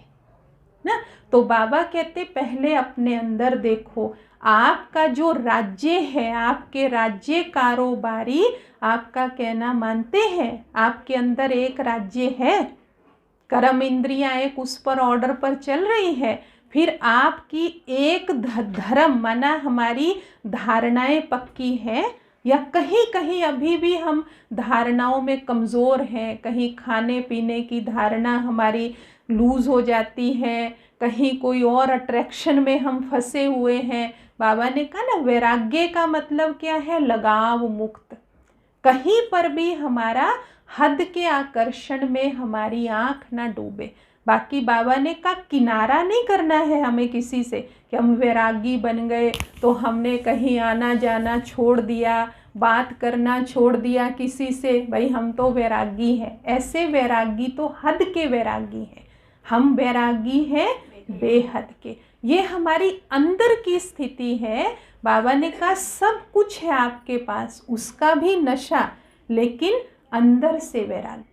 Speaker 2: ना। तो बाबा कहते पहले अपने अंदर देखो, आपका जो राज्य है, आपके राज्य कारोबारी आपका कहना मानते हैं, आपके अंदर एक राज्य है, कर्म इंद्रियां एक उस पर ऑर्डर पर चल रही है, फिर आपकी एक धर्म, माना हमारी धारणाएं पक्की हैं, या कहीं कहीं अभी भी हम धारणाओं में कमज़ोर हैं, कहीं खाने पीने की धारणा हमारी लूज़ हो जाती है, कहीं कोई और अट्रैक्शन में हम फंसे हुए हैं। बाबा ने कहा ना, वैराग्य का मतलब क्या है, लगाव मुक्त। कहीं पर भी हमारा हद के आकर्षण में हमारी आँख ना डूबे। बाकी बाबा ने कहा किनारा नहीं करना है हमें किसी से कि हम वैरागी बन गए तो हमने कहीं आना जाना छोड़ दिया, बात करना छोड़ दिया किसी से, भाई हम तो वैरागी हैं। ऐसे वैरागी तो हद के वैरागी हैं, हम वैरागी हैं बेहद के। ये हमारी अंदर की स्थिति है। बाबा ने कहा सब कुछ है आपके पास, उसका भी नशा, लेकिन अंदर से वैराग्य,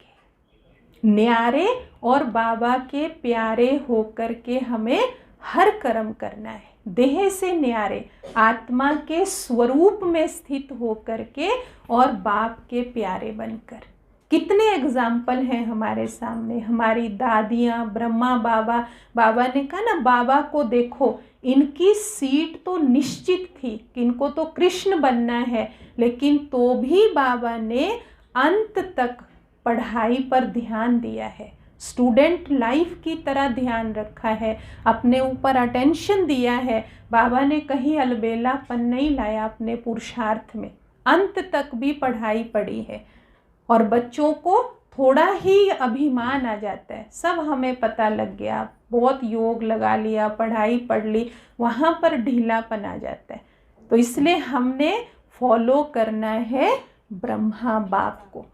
Speaker 2: न्यारे और बाबा के प्यारे होकर के हमें हर कर्म करना है, देह से न्यारे, आत्मा के स्वरूप में स्थित होकर के और बाप के प्यारे बनकर। कितने एग्जाम्पल हैं हमारे सामने, हमारी दादियाँ, ब्रह्मा बाबा। बाबा ने कहा ना, बाबा को देखो, इनकी सीट तो निश्चित थी कि इनको तो कृष्ण बनना है, लेकिन तो भी बाबा ने अंत तक पढ़ाई पर ध्यान दिया है, स्टूडेंट लाइफ की तरह ध्यान रखा है, अपने ऊपर अटेंशन दिया है। बाबा ने कहीं अलबेलापन नहीं लाया अपने पुरुषार्थ में, अंत तक भी पढ़ाई पढ़ी है। और बच्चों को थोड़ा ही अभिमान आ जाता है, सब हमें पता लग गया, बहुत योग लगा लिया, पढ़ाई पढ़ ली, वहाँ पर ढीलापन आ जाता है। तो इसलिए हमने फॉलो करना है ब्रह्मा बाप को।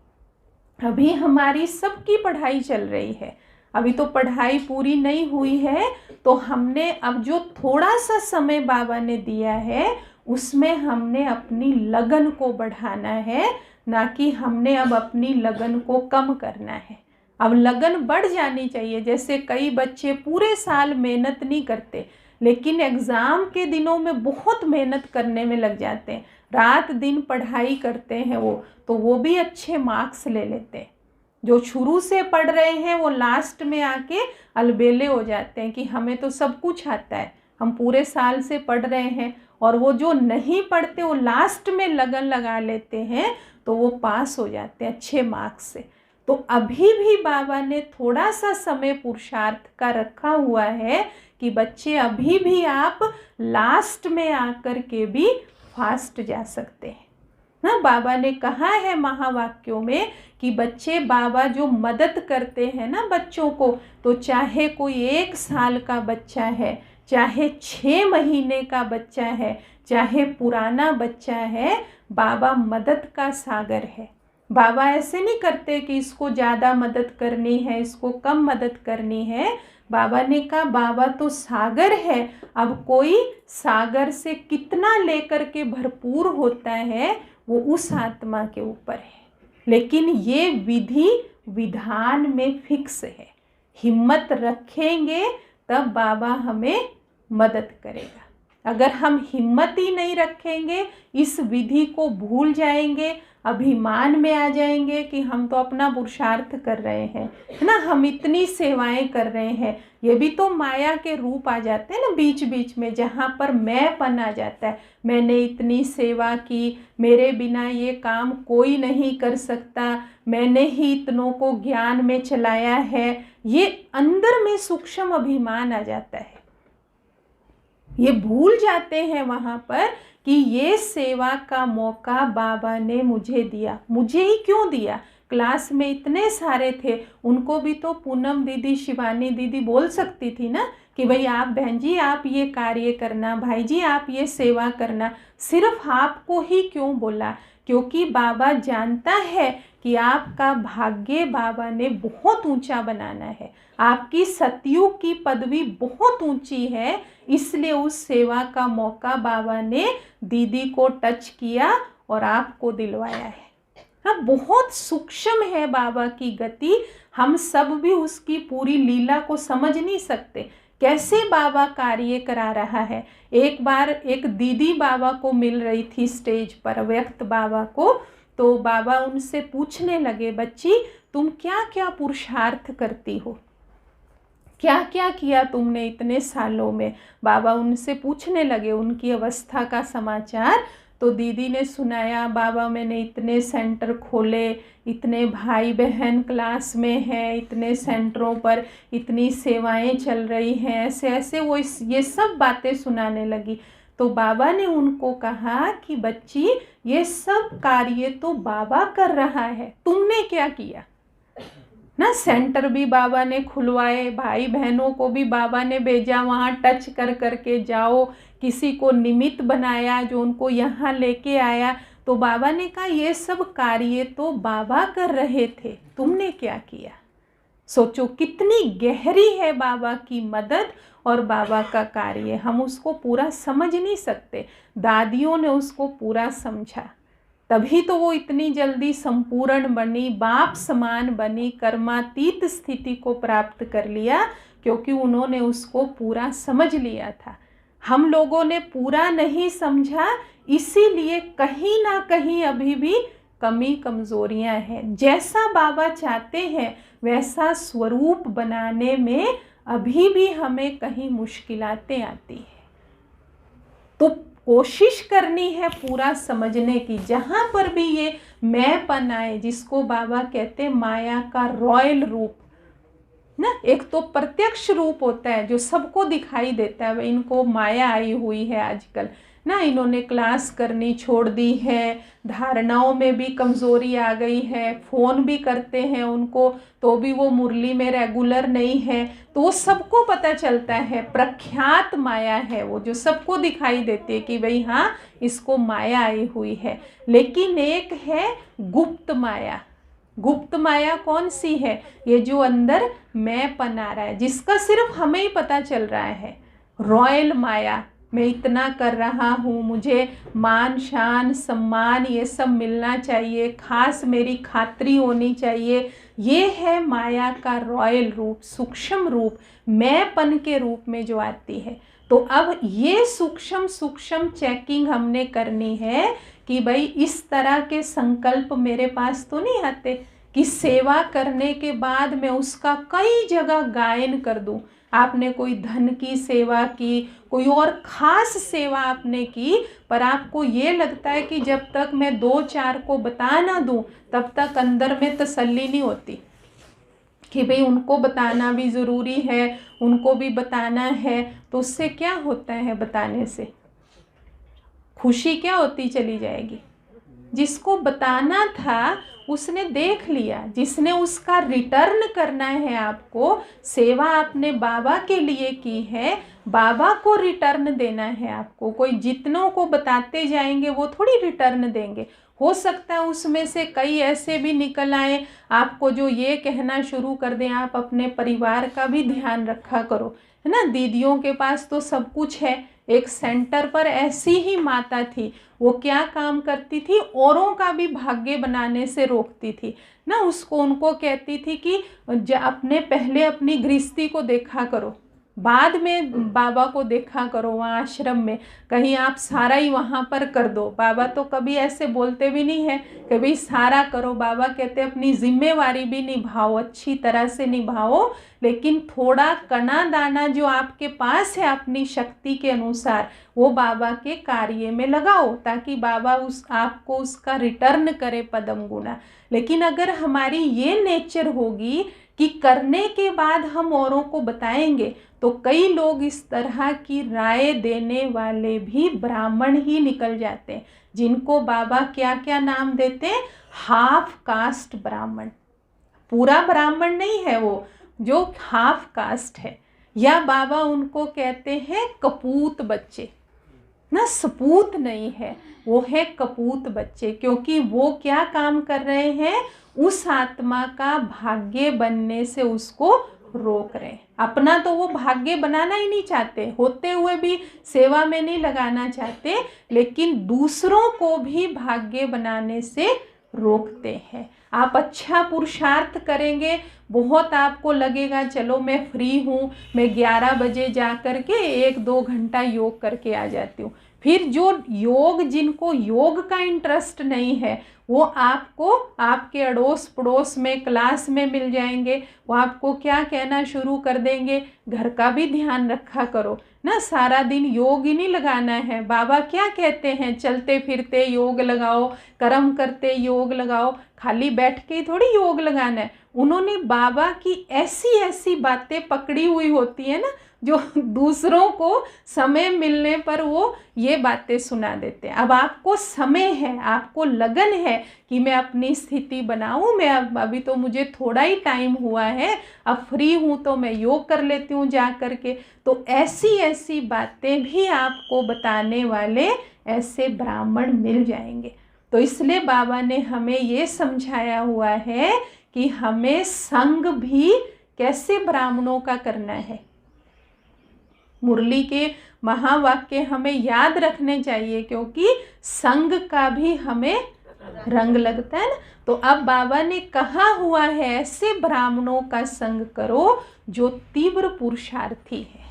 Speaker 2: अभी हमारी सबकी पढ़ाई चल रही है, अभी तो पढ़ाई पूरी नहीं हुई है, तो हमने अब जो थोड़ा सा समय बाबा ने दिया है उसमें हमने अपनी लगन को बढ़ाना है, ना कि हमने अब अपनी लगन को कम करना है। अब लगन बढ़ जानी चाहिए। जैसे कई बच्चे पूरे साल मेहनत नहीं करते, लेकिन एग्ज़ाम के दिनों में बहुत मेहनत करने में लग जाते हैं, रात दिन पढ़ाई करते हैं वो भी अच्छे मार्क्स ले लेते हैं। जो शुरू से पढ़ रहे हैं वो लास्ट में आके अलबेले हो जाते हैं कि हमें तो सब कुछ आता है, हम पूरे साल से पढ़ रहे हैं। और वो जो नहीं पढ़ते वो लास्ट में लगन लगा लेते हैं, तो वो पास हो जाते हैं अच्छे मार्क्स से। तो अभी भी बाबा ने थोड़ा सा समय पुरुषार्थ का रखा हुआ है कि बच्चे अभी भी आप लास्ट में आकर के भी फास्ट जा सकते हैं ना। बाबा ने कहा है महावाक्यों में कि बच्चे, बाबा जो मदद करते हैं ना बच्चों को, तो चाहे कोई 1 साल का बच्चा है, चाहे 6 महीने का बच्चा है, चाहे पुराना बच्चा है, बाबा मदद का सागर है। बाबा ऐसे नहीं करते कि इसको ज़्यादा मदद करनी है, इसको कम मदद करनी है। बाबा ने कहा बाबा तो सागर है, अब कोई सागर से कितना लेकर के भरपूर होता है वो उस आत्मा के ऊपर है। लेकिन ये विधि विधान में फिक्स है, हिम्मत रखेंगे तब बाबा हमें मदद करेगा। अगर हम हिम्मत ही नहीं रखेंगे, इस विधि को भूल जाएंगे, अभिमान में आ जाएंगे कि हम तो अपना पुरुषार्थ कर रहे हैं, है ना, हम इतनी सेवाएं कर रहे हैं, ये भी तो माया के रूप आ जाते हैं ना बीच बीच में, जहाँ पर मैंपन आ जाता है। मैंने इतनी सेवा की, मेरे बिना ये काम कोई नहीं कर सकता, मैंने ही इतनों को ज्ञान में चलाया है, ये अंदर में सूक्ष्म अभिमान आ जाता है। ये भूल जाते हैं वहाँ पर कि ये सेवा का मौका बाबा ने मुझे दिया। मुझे ही क्यों दिया? क्लास में इतने सारे थे, उनको भी तो पूनम दीदी, शिवानी दीदी बोल सकती थी ना कि भाई आप बहन जी आप ये कार्य करना, भाई जी आप ये सेवा करना। सिर्फ आपको ही क्यों बोला? क्योंकि बाबा जानता है कि आपका भाग्य बाबा ने बहुत ऊंचा बनाना है, आपकी सतयुग की पदवी बहुत ऊंची है, इसलिए उस सेवा का मौका बाबा ने दीदी को टच किया और आपको दिलवाया है। हाँ, बहुत सूक्ष्म है बाबा की गति, हम सब भी उसकी पूरी लीला को समझ नहीं सकते, कैसे बाबा कार्य करा रहा है। एक बार एक दीदी बाबा को मिल रही थी स्टेज पर, व्यक्त बाबा को, तो बाबा उनसे पूछने लगे, बच्ची तुम क्या क्या पुरुषार्थ करती हो, क्या क्या किया तुमने इतने सालों में। बाबा उनसे पूछने लगे उनकी अवस्था का समाचार। तो दीदी ने सुनाया, बाबा मैंने इतने सेंटर खोले, इतने भाई बहन क्लास में हैं, इतने सेंटरों पर इतनी सेवाएं चल रही हैं, ऐसे ऐसे वो ये सब बातें सुनाने लगी। तो बाबा ने उनको कहा कि बच्ची ये सब कार्य तो बाबा कर रहा है, तुमने क्या किया ना। सेंटर भी बाबा ने खुलवाए, भाई बहनों को भी बाबा ने भेजा वहाँ टच कर करके जाओ, किसी को निमित्त बनाया जो उनको यहाँ लेके आया। तो बाबा ने कहा ये सब कार्य तो बाबा कर रहे थे, तुमने क्या किया। सोचो कितनी गहरी है बाबा की मदद और बाबा का कार्य, हम उसको पूरा समझ नहीं सकते। दादियों ने उसको पूरा समझा, तभी तो वो इतनी जल्दी संपूर्ण बनी, बाप समान बनी, कर्मातीत स्थिति को प्राप्त कर लिया, क्योंकि उन्होंने उसको पूरा समझ लिया था। हम लोगों ने पूरा नहीं समझा, इसीलिए कहीं ना कहीं अभी भी कमी कमज़ोरियां हैं। जैसा बाबा चाहते हैं वैसा स्वरूप बनाने में अभी भी हमें कहीं मुश्किलातें आती हैं। तो कोशिश करनी है पूरा समझने की, जहाँ पर भी ये मैंपन आए, जिसको बाबा कहते हैं माया का रॉयल रूप, ना। एक तो प्रत्यक्ष रूप होता है जो सबको दिखाई देता है, भाई इनको माया आई हुई है आजकल ना, इन्होंने क्लास करनी छोड़ दी है, धारणाओं में भी कमज़ोरी आ गई है, फ़ोन भी करते हैं उनको तो भी वो मुरली में रेगुलर नहीं है, तो वो सबको पता चलता है। प्रख्यात माया है वो, जो सबको दिखाई देती है कि भाई हाँ इसको माया आई हुई है। लेकिन एक है गुप्त माया। गुप्त माया कौन सी है? ये जो अंदर मैं पन आ रहा है, जिसका सिर्फ हमें ही पता चल रहा है। रॉयल माया, मैं इतना कर रहा हूँ, मुझे मान शान सम्मान ये सब मिलना चाहिए, खास मेरी खातरी होनी चाहिए, ये है माया का रॉयल रूप, सूक्ष्म रूप, मैंपन के रूप में जो आती है। तो अब ये सूक्ष्म चेकिंग हमने करनी है कि भाई इस तरह के संकल्प मेरे पास तो नहीं आते कि सेवा करने के बाद मैं उसका कई जगह गायन कर दूं। आपने कोई धन की सेवा की, कोई और ख़ास सेवा आपने की, पर आपको ये लगता है कि जब तक मैं 2-4 को बता ना दूं तब तक अंदर में तसल्ली नहीं होती कि भाई उनको बताना भी ज़रूरी है, उनको भी बताना है। तो उससे क्या होता है? बताने से खुशी क्या होती चली जाएगी। जिसको बताना था उसने देख लिया, जिसने उसका रिटर्न करना है आपको, सेवा आपने बाबा के लिए की है, बाबा को रिटर्न देना है आपको। कोई जितनों को बताते जाएंगे वो थोड़ी रिटर्न देंगे। हो सकता है उसमें से कई ऐसे भी निकल आए आपको जो ये कहना शुरू कर दें आप अपने परिवार का भी ध्यान रखा करो, है ना। दीदियों के पास तो सब कुछ है। एक सेंटर पर ऐसी ही माता थी, वो क्या काम करती थी, औरों का भी भाग्य बनाने से रोकती थी ना। उनको कहती थी कि अपने पहले अपनी गृहस्थी को देखा करो, बाद में बाबा को देखा करो वहाँ आश्रम में, कहीं आप सारा ही वहाँ पर कर दो। बाबा तो कभी ऐसे बोलते भी नहीं है कि भाई सारा करो। बाबा कहते अपनी जिम्मेवारी भी निभाओ, अच्छी तरह से निभाओ, लेकिन थोड़ा कना दाना जो आपके पास है अपनी शक्ति के अनुसार वो बाबा के कार्य में लगाओ, ताकि बाबा आपको उसका रिटर्न करे पदम गुना। लेकिन अगर हमारी ये नेचर होगी कि करने के बाद हम औरों को बताएंगे, तो कई लोग इस तरह की राय देने वाले भी ब्राह्मण ही निकल जाते हैं, जिनको बाबा क्या क्या नाम देते हैं? हाफ कास्ट ब्राह्मण। पूरा ब्राह्मण नहीं है वो, जो हाफ कास्ट है। या बाबा उनको कहते हैं कपूत बच्चे ना, सपूत नहीं है, वो है कपूत बच्चे, क्योंकि वो क्या काम कर रहे हैं? उस आत्मा का भाग्य बनने से उसको रोक रहे हैं। अपना तो वो भाग्य बनाना ही नहीं चाहते, होते हुए भी सेवा में नहीं लगाना चाहते, लेकिन दूसरों को भी भाग्य बनाने से रोकते हैं। आप अच्छा पुरुषार्थ करेंगे, बहुत आपको लगेगा चलो मैं फ्री हूँ, मैं 11 बजे जा कर के 1-2 घंटा योग करके आ जाती हूँ। फिर जो योग, जिनको योग का इंटरेस्ट नहीं है, वो आपको आपके अड़ोस पड़ोस में क्लास में मिल जाएंगे। वो आपको क्या कहना शुरू कर देंगे? घर का भी ध्यान रखा करो ना, सारा दिन योग ही नहीं लगाना है। बाबा क्या कहते हैं? चलते फिरते योग लगाओ, कर्म करते योग लगाओ, खाली बैठ के ही थोड़ी योग लगाना है। उन्होंने बाबा की ऐसी ऐसी बातें पकड़ी हुई होती है ना, जो दूसरों को समय मिलने पर वो ये बातें सुना देते हैं। अब आपको समय है, आपको लगन है कि मैं अपनी स्थिति बनाऊं, मैं अभी तो मुझे थोड़ा ही टाइम हुआ है, अब फ्री हूँ तो मैं योग कर लेती हूँ जा कर के। तो ऐसी ऐसी बातें भी आपको बताने वाले ऐसे ब्राह्मण मिल जाएंगे। तो इसलिए बाबा ने हमें ये समझाया हुआ है कि हमें संग भी कैसे ब्राह्मणों का करना है। मुरली के महावाक्य हमें याद रखने चाहिए, क्योंकि संग का भी हमें रंग लगता है ना। तो अब बाबा ने कहा हुआ है ऐसे ब्राह्मणों का संग करो जो तीव्र पुरुषार्थी है।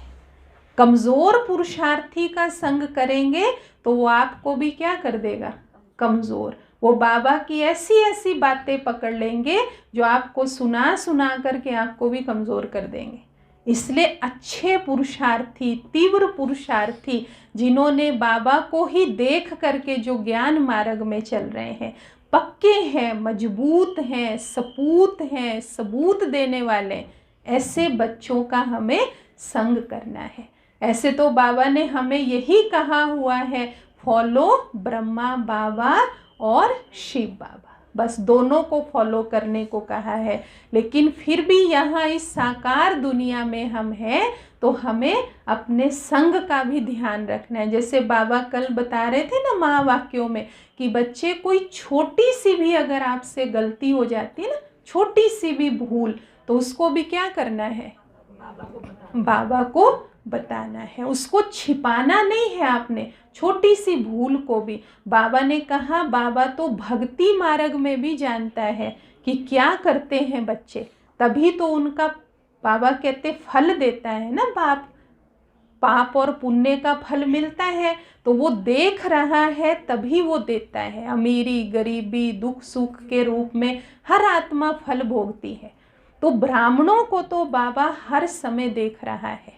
Speaker 2: कमज़ोर पुरुषार्थी का संग करेंगे तो वो आपको भी क्या कर देगा? कमज़ोर। वो बाबा की ऐसी ऐसी बातें पकड़ लेंगे जो आपको सुना सुना करके आपको भी कमज़ोर कर देंगे। इसलिए अच्छे पुरुषार्थी, तीव्र पुरुषार्थी, जिन्होंने बाबा को ही देख करके जो ज्ञान मार्ग में चल रहे हैं, पक्के हैं, मजबूत हैं, सपूत हैं, सबूत देने वाले, ऐसे बच्चों का हमें संग करना है। ऐसे तो बाबा ने हमें यही कहा हुआ है, फॉलो ब्रह्मा बाबा और शिव बाबा, बस दोनों को फॉलो करने को कहा है। लेकिन फिर भी यहाँ इस साकार दुनिया में हम हैं तो हमें अपने संग का भी ध्यान रखना है। जैसे बाबा कल बता रहे थे ना महावाक्यों में कि बच्चे कोई छोटी सी भी अगर आपसे गलती हो जाती है ना, छोटी सी भी भूल, तो उसको भी क्या करना है, बाबा को बताना है, उसको छिपाना नहीं है आपने, छोटी सी भूल को भी। बाबा ने कहा बाबा तो भक्ति मार्ग में भी जानता है कि क्या करते हैं बच्चे, तभी तो उनका बाबा कहते फल देता है ना, पाप और पुण्य का फल मिलता है, तो वो देख रहा है तभी वो देता है। अमीरी गरीबी दुख सुख के रूप में हर आत्मा फल भोगती है, तो ब्राह्मणों को तो बाबा हर समय देख रहा है।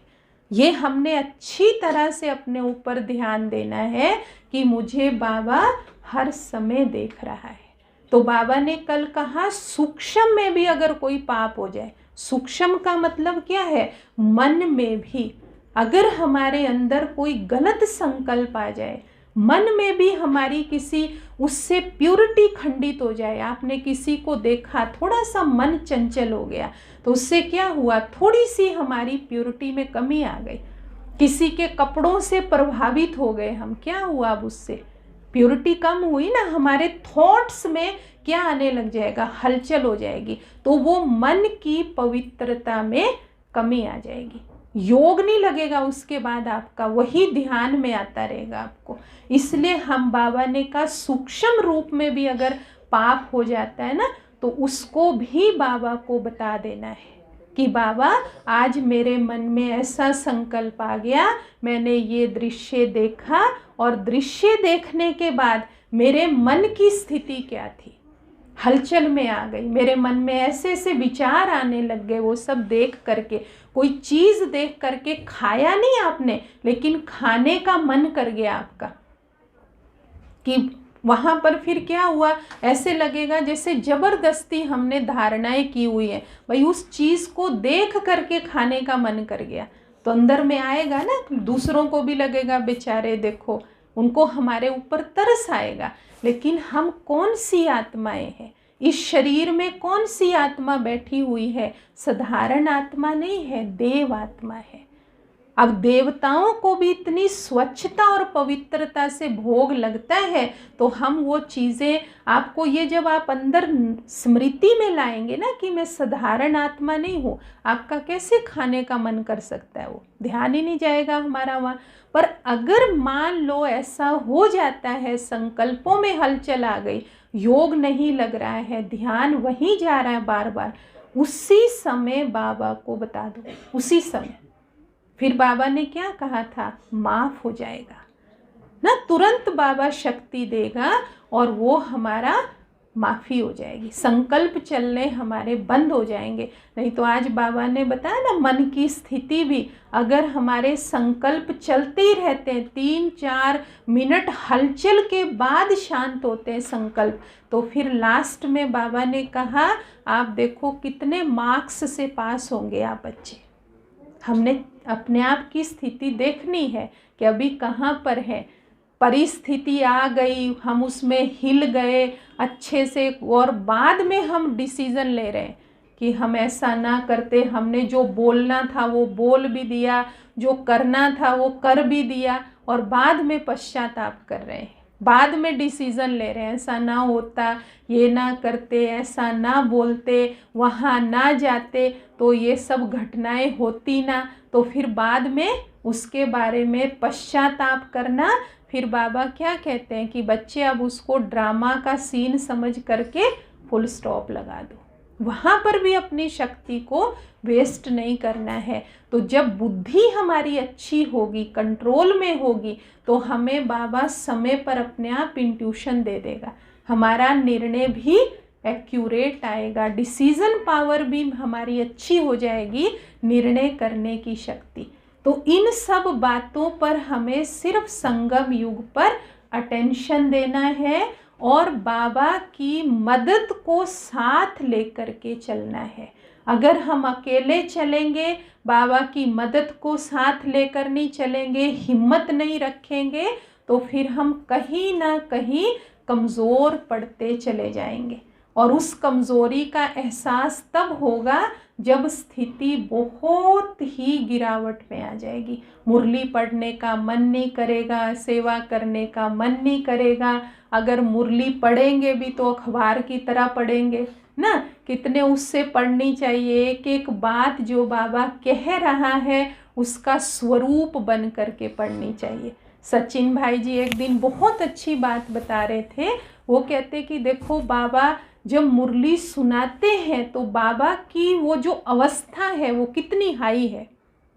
Speaker 2: ये हमने अच्छी तरह से अपने ऊपर ध्यान देना है कि मुझे बाबा हर समय देख रहा है। तो बाबा ने कल कहा सूक्ष्म में भी अगर कोई पाप हो जाए, सूक्ष्म का मतलब क्या है, मन में भी अगर हमारे अंदर कोई गलत संकल्प आ जाए, मन में भी हमारी किसी उससे प्योरिटी खंडित हो जाए। आपने किसी को देखा, थोड़ा सा मन चंचल हो गया, तो उससे क्या हुआ, थोड़ी सी हमारी प्योरिटी में कमी आ गई। किसी के कपड़ों से प्रभावित हो गए हम, क्या हुआ, अब उससे प्योरिटी कम हुई ना, हमारे थॉट्स में क्या आने लग जाएगा, हलचल हो जाएगी, तो वो मन की पवित्रता में कमी आ जाएगी। योग नहीं लगेगा उसके बाद आपका, वही ध्यान में आता रहेगा आपको। इसलिए हम बाबा ने कहा सूक्ष्म रूप में भी अगर पाप हो जाता है ना, तो उसको भी बाबा को बता देना है कि बाबा आज मेरे मन में ऐसा संकल्प आ गया, मैंने ये दृश्य देखा और दृश्य देखने के बाद मेरे मन की स्थिति क्या थी, हलचल में आ गई, मेरे मन में ऐसे ऐसे विचार आने लग गए। वो सब देख करके, कोई चीज़ देख करके, खाया नहीं आपने लेकिन खाने का मन कर गया आपका, कि वहाँ पर फिर क्या हुआ, ऐसे लगेगा जैसे ज़बरदस्ती हमने धारणाएं की हुई है, भाई उस चीज़ को देख करके खाने का मन कर गया, तो अंदर में आएगा ना, दूसरों को भी लगेगा बेचारे देखो, उनको हमारे ऊपर तरस आएगा। लेकिन हम कौन सी आत्माएं हैं, इस शरीर में कौन सी आत्मा बैठी हुई है, साधारण आत्मा नहीं है, देव आत्मा है। अब देवताओं को भी इतनी स्वच्छता और पवित्रता से भोग लगता है, तो हम वो चीज़ें आपको, ये जब आप अंदर स्मृति में लाएंगे ना कि मैं साधारण आत्मा नहीं हूँ, आपका कैसे खाने का मन कर सकता है, वो ध्यान ही नहीं जाएगा हमारा वहाँ पर। अगर मान लो ऐसा हो जाता है, संकल्पों में हलचल आ गई, योग नहीं लग रहा है, ध्यान वहीं जा रहा है बार बार, उसी समय बाबा को बता दो, उसी समय। फिर बाबा ने क्या कहा था, माफ़ हो जाएगा ना, तुरंत बाबा शक्ति देगा और वो हमारा माफ़ी हो जाएगी, संकल्प चलने हमारे बंद हो जाएंगे। नहीं तो आज बाबा ने बताया ना, मन की स्थिति भी अगर हमारे संकल्प चलते ही रहते हैं, 3-4 मिनट हलचल के बाद शांत होते हैं संकल्प, तो फिर लास्ट में बाबा ने कहा आप देखो कितने मार्क्स से पास होंगे आप बच्चे। हमने अपने आप की स्थिति देखनी है कि अभी कहाँ पर है, परिस्थिति आ गई, हम उसमें हिल गए अच्छे से, और बाद में हम डिसीज़न ले रहे हैं कि हम ऐसा ना करते, हमने जो बोलना था वो बोल भी दिया, जो करना था वो कर भी दिया, और बाद में पश्चाताप कर रहे हैं, बाद में डिसीज़न ले रहे हैं, ऐसा ना होता, ये ना करते, ऐसा ना बोलते, वहाँ ना जाते तो ये सब घटनाएं होती ना, तो फिर बाद में उसके बारे में पश्चाताप करना। फिर बाबा क्या कहते हैं कि बच्चे अब उसको ड्रामा का सीन समझ करके फुल स्टॉप लगा दो, वहाँ पर भी अपनी शक्ति को वेस्ट नहीं करना है। तो जब बुद्धि हमारी अच्छी होगी, कंट्रोल में होगी, तो हमें बाबा समय पर अपने आप इंट्यूशन दे देगा, हमारा निर्णय भी एक्यूरेट आएगा, डिसीज़न पावर भी हमारी अच्छी हो जाएगी, निर्णय करने की शक्ति। तो इन सब बातों पर हमें सिर्फ संगम युग पर अटेंशन देना है और बाबा की मदद को साथ लेकर के चलना है। अगर हम अकेले चलेंगे, बाबा की मदद को साथ लेकर नहीं चलेंगे, हिम्मत नहीं रखेंगे, तो फिर हम कहीं ना कहीं कमज़ोर पड़ते चले जाएंगे। और उस कमज़ोरी का एहसास तब होगा जब स्थिति बहुत ही गिरावट में आ जाएगी। मुरली पढ़ने का मन नहीं करेगा, सेवा करने का मन नहीं करेगा। अगर मुरली पढ़ेंगे भी तो अखबार की तरह पढ़ेंगे ना, कितने उससे पढ़नी चाहिए। एक एक बात जो बाबा कह रहा है उसका स्वरूप बन करके पढ़नी चाहिए। सचिन भाई जी एक दिन बहुत अच्छी बात बता रहे थे। वो कहते कि देखो बाबा जब मुरली सुनाते हैं तो बाबा की वो जो अवस्था है वो कितनी हाई है।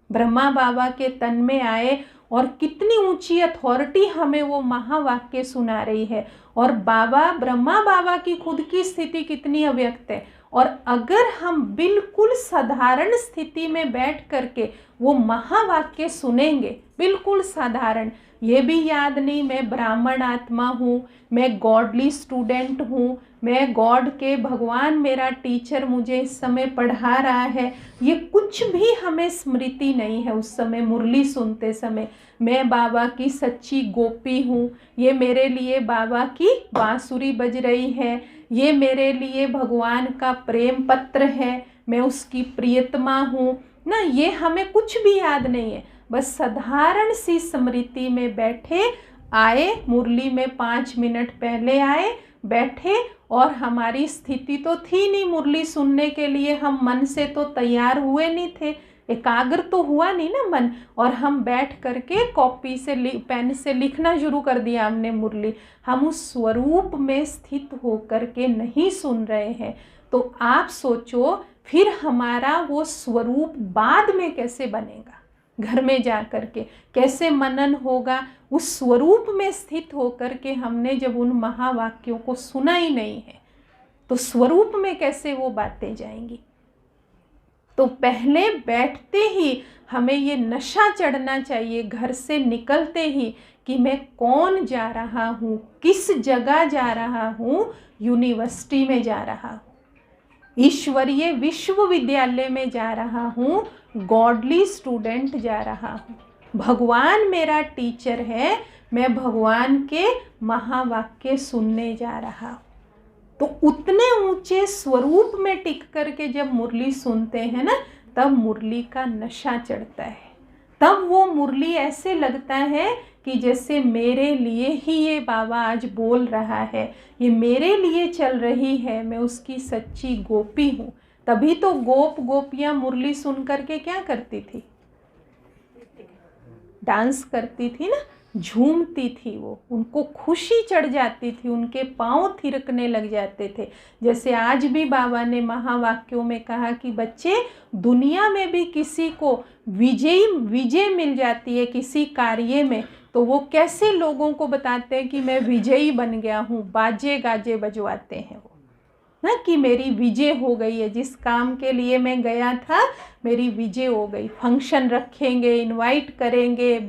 Speaker 2: ब्रह्मा बाबा के तन में आए और कितनी ऊंची अथॉरिटी हमें वो महावाक्य सुना रही है। और बाबा ब्रह्मा बाबा की खुद की स्थिति कितनी अव्यक्त है। और अगर हम बिल्कुल साधारण स्थिति में बैठ करके वो महावाक्य सुनेंगे, बिल्कुल साधारण, ये भी याद नहीं मैं ब्राह्मण आत्मा हूँ, मैं गॉडली स्टूडेंट हूँ, मैं गॉड के भगवान मेरा टीचर मुझे इस समय पढ़ा रहा है, ये कुछ भी हमें स्मृति नहीं है उस समय मुरली सुनते समय। मैं बाबा की सच्ची गोपी हूँ, ये मेरे लिए बाबा की बांसुरी बज रही है, ये मेरे लिए भगवान का प्रेम पत्र है, मैं उसकी प्रियतमा हूँ ना, ये हमें कुछ भी याद नहीं है। बस साधारण सी स्मृति में बैठे, आए मुरली में 5 मिनट पहले आए, बैठे, और हमारी स्थिति तो थी नहीं मुरली सुनने के लिए, हम मन से तो तैयार हुए नहीं थे, एकाग्र तो हुआ नहीं ना मन, और हम बैठ करके कॉपी से पेन से लिखना शुरू कर दिया हमने मुरली। हम उस स्वरूप में स्थित होकर के नहीं सुन रहे हैं। तो आप सोचो फिर हमारा वो स्वरूप बाद में कैसे बनेगा, घर में जा कर के कैसे मनन होगा। उस स्वरूप में स्थित होकर के हमने जब उन महावाक्यों को सुना ही नहीं है तो स्वरूप में कैसे वो बातें जाएंगी। तो पहले बैठते ही हमें ये नशा चढ़ना चाहिए, घर से निकलते ही, कि मैं कौन जा रहा हूँ, किस जगह जा रहा हूँ। यूनिवर्सिटी में जा रहा हूँ, ईश्वरीय विश्वविद्यालय में जा रहा हूँ, गॉडली स्टूडेंट जा रहा हूँ, भगवान मेरा टीचर है, मैं भगवान के महावाक्य सुनने जा रहा हूँ। तो उतने ऊंचे स्वरूप में टिक करके जब मुरली सुनते हैं ना, तब मुरली का नशा चढ़ता है। तब वो मुरली ऐसे लगता है कि जैसे मेरे लिए ही ये बाबा आज बोल रहा है, ये मेरे लिए चल रही है, मैं उसकी सच्ची गोपी हूँ। तभी तो गोपियाँ मुरली सुन करके क्या करती थी, डांस करती थी ना, झूमती थी, वो उनको खुशी चढ़ जाती थी, उनके पाँव थिरकने लग जाते थे। जैसे आज भी बाबा ने महावाक्यों में कहा कि बच्चे, दुनिया में भी किसी को विजय मिल जाती है किसी कार्य में, तो वो कैसे लोगों को बताते हैं कि मैं विजयी बन गया हूँ, बाजे गाजे बजवाते हैं वो ना, कि मेरी विजय हो गई है, जिस काम के लिए मैं गया था मेरी विजय हो गई। फंक्शन रखेंगे, इनवाइट करेंगे,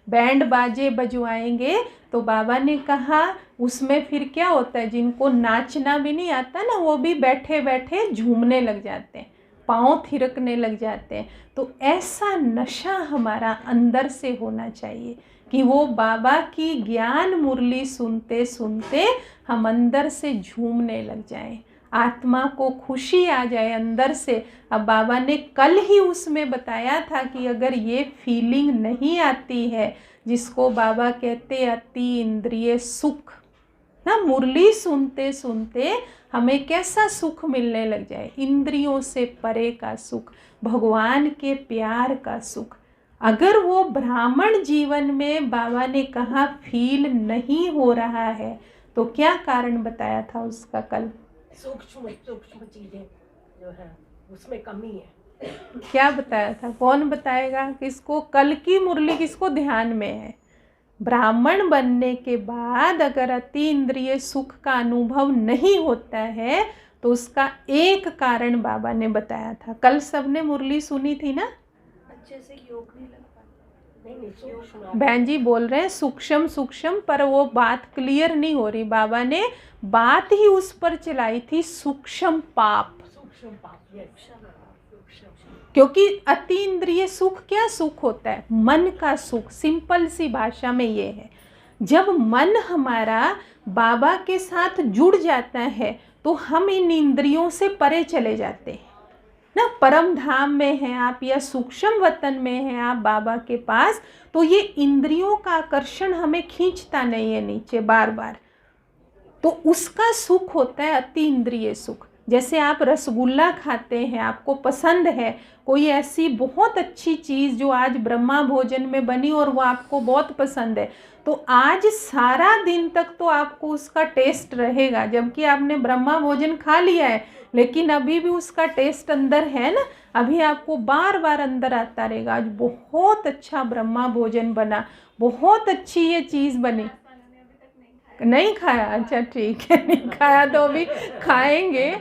Speaker 2: बैंड बाजे बजवाएंगे। तो बाबा ने कहा उसमें फिर क्या होता है, जिनको नाचना भी नहीं आता ना, वो भी बैठे बैठे झूमने लग जाते हैं, पाँव थिरकने लग जाते हैं। तो ऐसा नशा हमारा अंदर से होना चाहिए कि वो बाबा की ज्ञान मुरली सुनते सुनते हम अंदर से झूमने लग जाएं, आत्मा को खुशी आ जाए अंदर से। अब बाबा ने कल ही उसमें बताया था कि अगर ये फीलिंग नहीं आती है, जिसको बाबा कहते अति इंद्रिय सुख ना, मुरली सुनते सुनते हमें कैसा सुख मिलने लग जाए, इंद्रियों से परे का सुख, भगवान के प्यार का सुख। अगर वो ब्राह्मण जीवन में बाबा ने कहा फील नहीं हो रहा है, तो क्या कारण बताया था उसका कल?
Speaker 3: सूक्ष्म चीजें जो है उसमें कमी है।
Speaker 2: क्या बताया था, कौन बताएगा? किसको कल की मुरली किसको ध्यान में है? ब्राह्मण बनने के बाद अगर अति इंद्रिय सुख का अनुभव नहीं होता है तो उसका एक कारण बाबा ने बताया था। कल सबने मुरली सुनी थी ना?
Speaker 3: अच्छे से योग नहीं लग पाता। नहीं सूक्ष्म
Speaker 2: बहन जी बोल रहे हैं सूक्ष्म सूक्ष्म, पर वो बात क्लियर नहीं हो रही। बाबा ने बात ही उस पर चलाई थी सूक्ष्म पाप। क्योंकि अति इंद्रिय सुख क्या सुख होता है? मन का सुख। सिंपल सी भाषा में ये है, जब मन हमारा बाबा के साथ जुड़ जाता है तो हम इन इंद्रियों से परे चले जाते हैं ना। परम धाम में हैं आप या सूक्ष्म वतन में हैं आप बाबा के पास, तो ये इंद्रियों का आकर्षण हमें खींचता नहीं है नीचे बार बार, तो उसका सुख होता है अति इंद्रिय सुख। जैसे आप रसगुल्ला खाते हैं, आपको पसंद है कोई ऐसी बहुत अच्छी चीज़ जो आज ब्रह्मा भोजन में बनी और वो आपको बहुत पसंद है, तो आज सारा दिन तक तो आपको उसका टेस्ट रहेगा, जबकि आपने ब्रह्मा भोजन खा लिया है लेकिन अभी भी उसका टेस्ट अंदर है ना, अभी आपको बार बार अंदर आता रहेगा। आज बहुत अच्छा ब्रह्मा भोजन बना, बहुत अच्छी ये चीज़ बनी। नहीं खाया? अच्छा ठीक है, नहीं खाया तो अभी खाएंगे।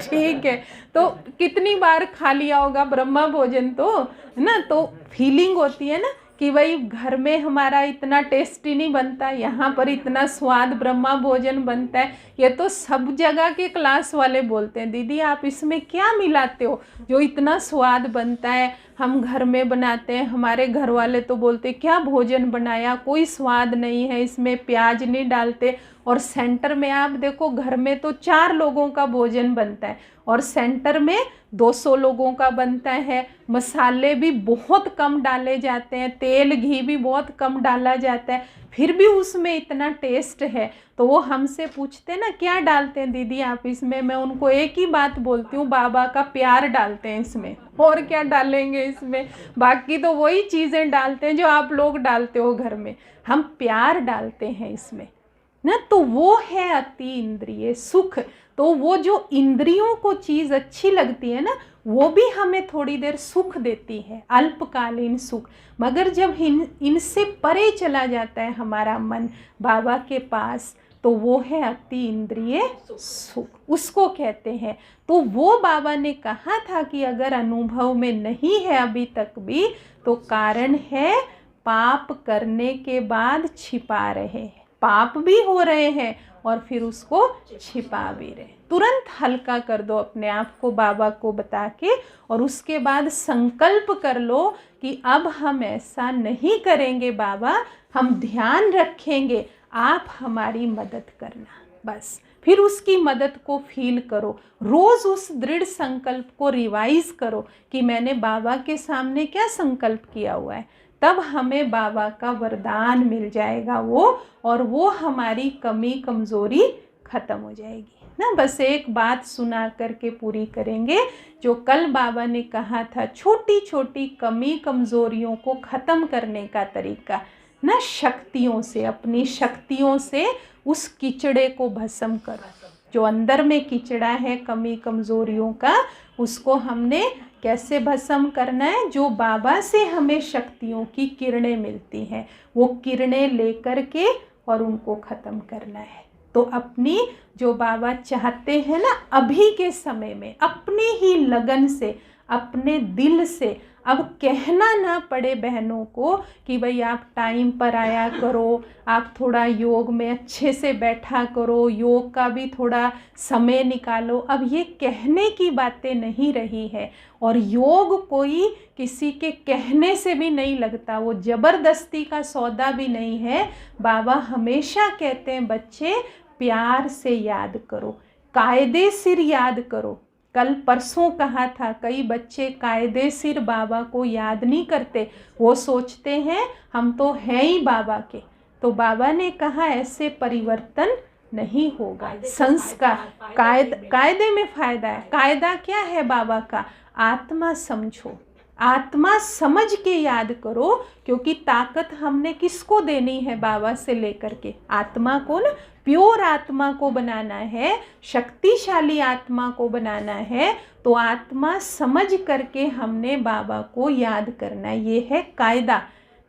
Speaker 2: ठीक है, तो कितनी बार खा लिया होगा ब्रह्मा भोजन तो, है ना। तो फीलिंग होती है ना कि भाई घर में हमारा इतना टेस्टी नहीं बनता, यहाँ पर इतना स्वाद ब्रह्मा भोजन बनता है। ये तो सब जगह के क्लास वाले बोलते हैं, दीदी आप इसमें क्या मिलाते हो जो इतना स्वाद बनता है, हम घर में बनाते हैं। हमारे घर वाले तो बोलते क्या भोजन बनाया, कोई स्वाद नहीं है, इसमें प्याज नहीं डालते। और सेंटर में आप देखो, घर में तो 4 लोगों का भोजन बनता है और सेंटर में 200 लोगों का बनता है। मसाले भी बहुत कम डाले जाते हैं, तेल घी भी बहुत कम डाला जाता है, फिर भी उसमें इतना टेस्ट है। तो वो हमसे पूछते हैं ना क्या डालते हैं दीदी आप इसमें, मैं उनको एक ही बात बोलती हूँ, बाबा का प्यार डालते हैं इसमें, और क्या डालेंगे इसमें, बाकी तो वही चीज़ें डालते हैं जो आप लोग डालते हो घर में, हम प्यार डालते हैं इसमें ना। तो वो है अति इंद्रिय सुख। तो वो जो इंद्रियों को चीज़ अच्छी लगती है ना, वो भी हमें थोड़ी देर सुख देती है, अल्पकालीन सुख। मगर जब इनसे परे चला जाता है हमारा मन बाबा के पास, तो वो है अति इंद्रिय सुख, उसको कहते हैं। तो वो बाबा ने कहा था कि अगर अनुभव में नहीं है अभी तक भी, तो कारण है पाप करने के बाद छिपा रहे हैं, पाप भी हो रहे हैं और फिर उसको छिपा भी रहे। तुरंत हल्का कर दो अपने आप को बाबा को बता के, और उसके बाद संकल्प कर लो कि अब हम ऐसा नहीं करेंगे बाबा, हम ध्यान रखेंगे, आप हमारी मदद करना। बस फिर उसकी मदद को फील करो, रोज़ उस दृढ़ संकल्प को रिवाइज करो कि मैंने बाबा के सामने क्या संकल्प किया हुआ है, तब हमें बाबा का वरदान मिल जाएगा वो, और वो हमारी कमी कमज़ोरी ख़त्म हो जाएगी ना। बस एक बात सुना करके पूरी करेंगे, जो कल बाबा ने कहा था, छोटी छोटी कमी कमज़ोरियों को ख़त्म करने का तरीका ना, शक्तियों से, अपनी शक्तियों से उस कीचड़े को भस्म करो। जो अंदर में कीचड़ा है कमी कमज़ोरियों का, उसको हमने कैसे भस्म करना है? जो बाबा से हमें शक्तियों की किरणें मिलती हैं, वो किरणें लेकर के और उनको ख़त्म करना है। तो अपनी जो बाबा चाहते हैं ना, अभी के समय में अपनी ही लगन से, अपने दिल से, अब कहना ना पड़े बहनों को कि भाई आप टाइम पर आया करो, आप थोड़ा योग में अच्छे से बैठा करो, योग का भी थोड़ा समय निकालो। अब ये कहने की बातें नहीं रही है, और योग कोई किसी के कहने से भी नहीं लगता, वो ज़बरदस्ती का सौदा भी नहीं है। बाबा हमेशा कहते हैं बच्चे प्यार से याद करो, कायदे सिर याद करो। कल परसों कहा था, कई बच्चे कायदे सिर बाबा को याद नहीं करते, वो सोचते हैं हम तो हैं ही बाबा के। तो बाबा ने कहा ऐसे परिवर्तन नहीं होगा। संस्कार, कायदे में फ़ायदा है। कायदा क्या है बाबा का? आत्मा समझो, आत्मा समझ के याद करो, क्योंकि ताकत हमने किसको देनी है? बाबा से लेकर के आत्मा को ना, प्योर आत्मा को बनाना है, शक्तिशाली आत्मा को बनाना है। तो आत्मा समझ करके हमने बाबा को याद करना है, ये है कायदा